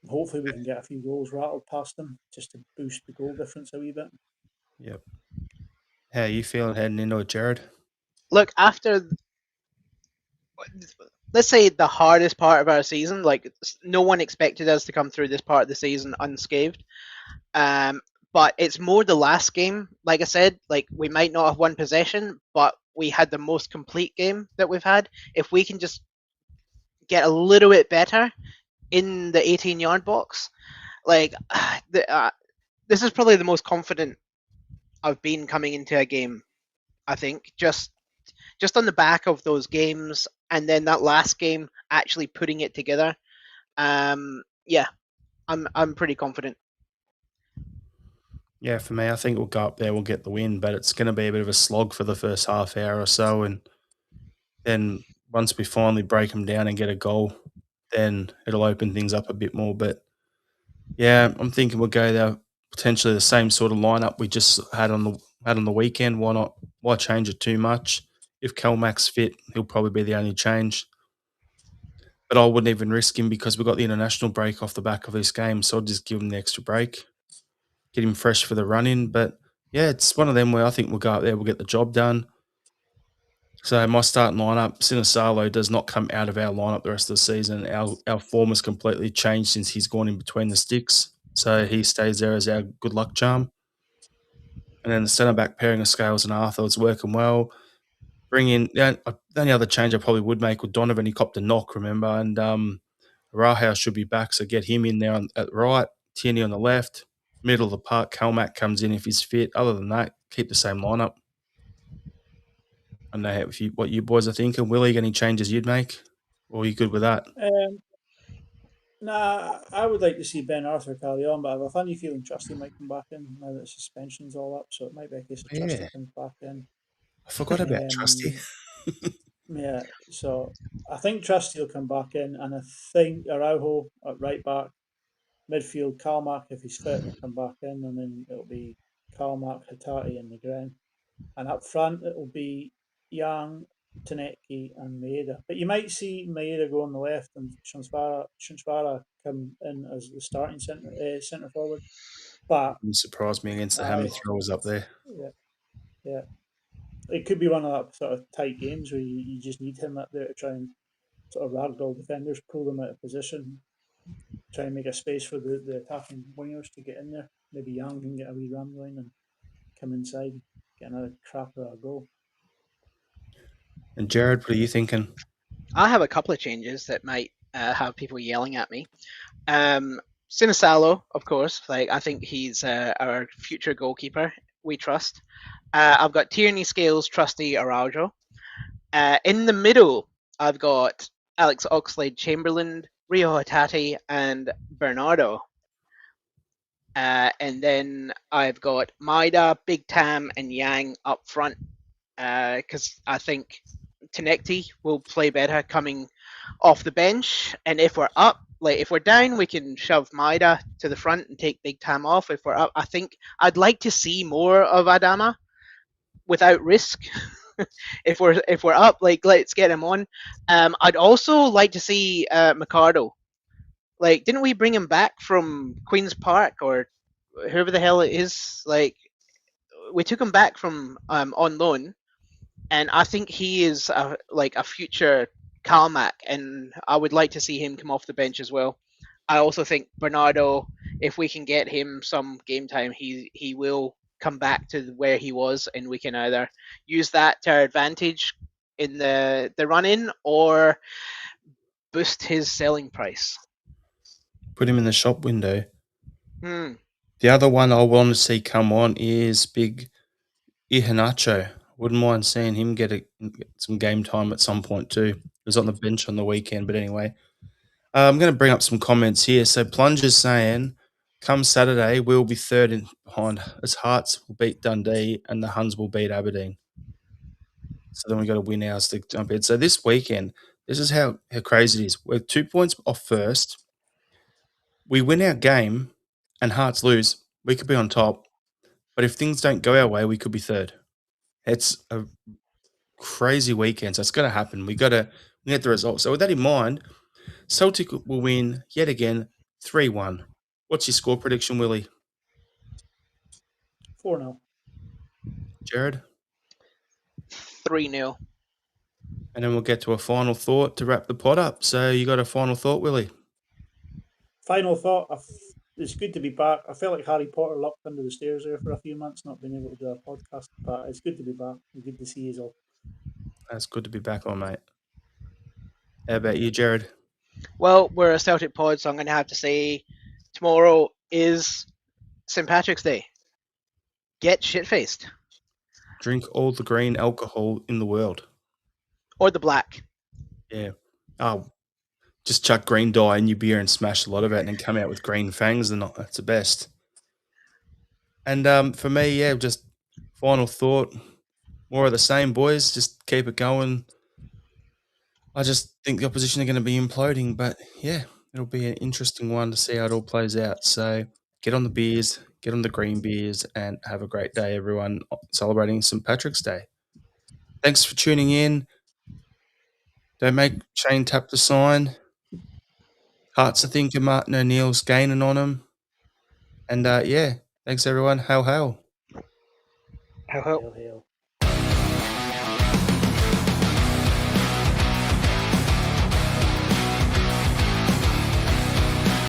Speaker 3: Hopefully, we can get a few goals rattled past them just to boost the goal difference a wee bit.
Speaker 1: Yep. How are you feeling heading into it, Jared?
Speaker 2: Look, after, let's say, the hardest part of our season, like no one expected us to come through this part of the season unscathed. But it's more the last game. Like I said, like we might not have won possession, but we had the most complete game that we've had. If we can just get a little bit better in the 18-yard box, like this is probably the most confident I've been coming into a game. I think just on the back of those games, and then that last game actually putting it together. Yeah, I'm pretty confident.
Speaker 1: Yeah, for me, I think we'll go up there, we'll get the win, but it's going to be a bit of a slog for the first half hour or so, and then once we finally break them down and get a goal, then it'll open things up a bit more. But yeah, I'm thinking we'll go there potentially the same sort of lineup we just had on the weekend. Why not? Why change it too much? If Kelmack's fit, he'll probably be the only change. But I wouldn't even risk him because we've got the international break off the back of this game, so I'll just give him the extra break, get him fresh for the run-in. But yeah, it's one of them where I think we'll go out there, we'll get the job done. So my starting lineup, Sinisalo does not come out of our lineup the rest of the season. Our form has completely changed since he's gone in between the sticks. So he stays there as our good luck charm. And then the centre-back pairing of Scales and Arthur is working well. Bring in the only other change I probably would make with Donovan. He copped a knock, remember, and Rahau should be back, so get him in there at right, Tierney on the left. Middle of the park, Calmac comes in if he's fit. Other than that, keep the same lineup. I don't know what you boys are thinking. Willie, any changes you'd make? Or are you good with that?
Speaker 3: Nah, I would like to see Ben Arthur carry on, but I have a funny feeling Trusty might come back in now that suspension's all up, so it might be a case of Trusty
Speaker 1: Yeah.
Speaker 3: comes back in.
Speaker 1: I forgot about Trusty.
Speaker 3: Yeah, so I think Trusty will come back in, and I think Araujo at right back, midfield Kalmak if he's fit will come back in, and then it'll be Kalmak, Hitati, and Negren, and up front it'll be Yang, Taneki, and Maeda. But you might see Maeda go on the left and Shunsvara come in as the starting centre forward. But
Speaker 1: Wouldn't surprise me against the
Speaker 3: I,
Speaker 1: hammer throwers up there.
Speaker 3: yeah, yeah, it could be one of that sort of tight games where you just need him up there to try and sort of ragdoll defenders, pull them out of position, try and make a space for the attacking wingers to get in there. Maybe Young can get a wee run going and come inside, get another cracker or a goal.
Speaker 1: And Jared, what are you thinking?
Speaker 2: I have a couple of changes that might have people yelling at me. Sinisalo, of course. Like, I think he's our future goalkeeper. We trust. I've got Tierney, Scales, Trusty, Araujo. In the middle, I've got Alex Oxlade-Chamberlain, Rio Hatati, and Bernardo. And then I've got Maida, Big Tam, and Yang up front, because I think Tenekti will play better coming off the bench. And if we're up, like if we're down, we can shove Maida to the front and take Big Tam off. If we're up, I think I'd like to see more of Adama without risk. if we're up, like let's get him on. I'd also like to see Mercado. Like, didn't we bring him back from Queen's Park or whoever the hell it is? Like, we took him back from on loan, and I think he is like a future Calmac, and I would like to see him come off the bench as well. I also think Bernardo, if we can get him some game time, he will come back to where he was, and we can either use that to our advantage in the run in or boost his selling price.
Speaker 1: Put him in the shop window.
Speaker 2: Hmm.
Speaker 1: The other one I want to see come on is big Iheanacho. Wouldn't mind seeing him get some game time at some point too. He was on the bench on the weekend, but anyway. I'm going to bring up some comments here. So Plunger's saying, come Saturday, we'll be third in behind as Hearts will beat Dundee and the Huns will beat Aberdeen. So then we got to win ours to jump in. So this weekend, this is how crazy it is. We're 2 points off first. We win our game and Hearts lose. We could be on top. But if things don't go our way, we could be third. It's a crazy weekend. So it's going to happen. We got to get the result. So with that in mind, Celtic will win yet again 3-1. What's your score prediction, Willie?
Speaker 3: 4-0.
Speaker 1: Jared?
Speaker 2: 3-0.
Speaker 1: And then we'll get to a final thought to wrap the pod up. So you got a final thought, Willie?
Speaker 3: Final thought. It's good to be back. I felt like Harry Potter locked under the stairs there for a few months, not being able to do a podcast, but it's good to be back. It's good to see you all.
Speaker 1: That's good to be back on, mate. How about you, Jared?
Speaker 2: Well, we're a Celtic pod, so I'm going to have to say tomorrow is St. Patrick's Day. Get shit-faced.
Speaker 1: Drink all the green alcohol in the world.
Speaker 2: Or the black.
Speaker 1: Yeah. Oh, just chuck green dye in your beer and smash a lot of it and then come out with green fangs. That's the best. And for me, yeah, just final thought. More of the same, boys. Just keep it going. I just think the opposition are going to be imploding, but yeah, it'll be an interesting one to see how it all plays out. So get on the beers, get on the green beers, and have a great day, everyone, celebrating St. Patrick's Day. Thanks for tuning in. Don't make Shane tap the sign. Hearts are thinking Martin O'Neill's gaining on him. And yeah, thanks, everyone. Hail, hail.
Speaker 2: How
Speaker 3: Hail.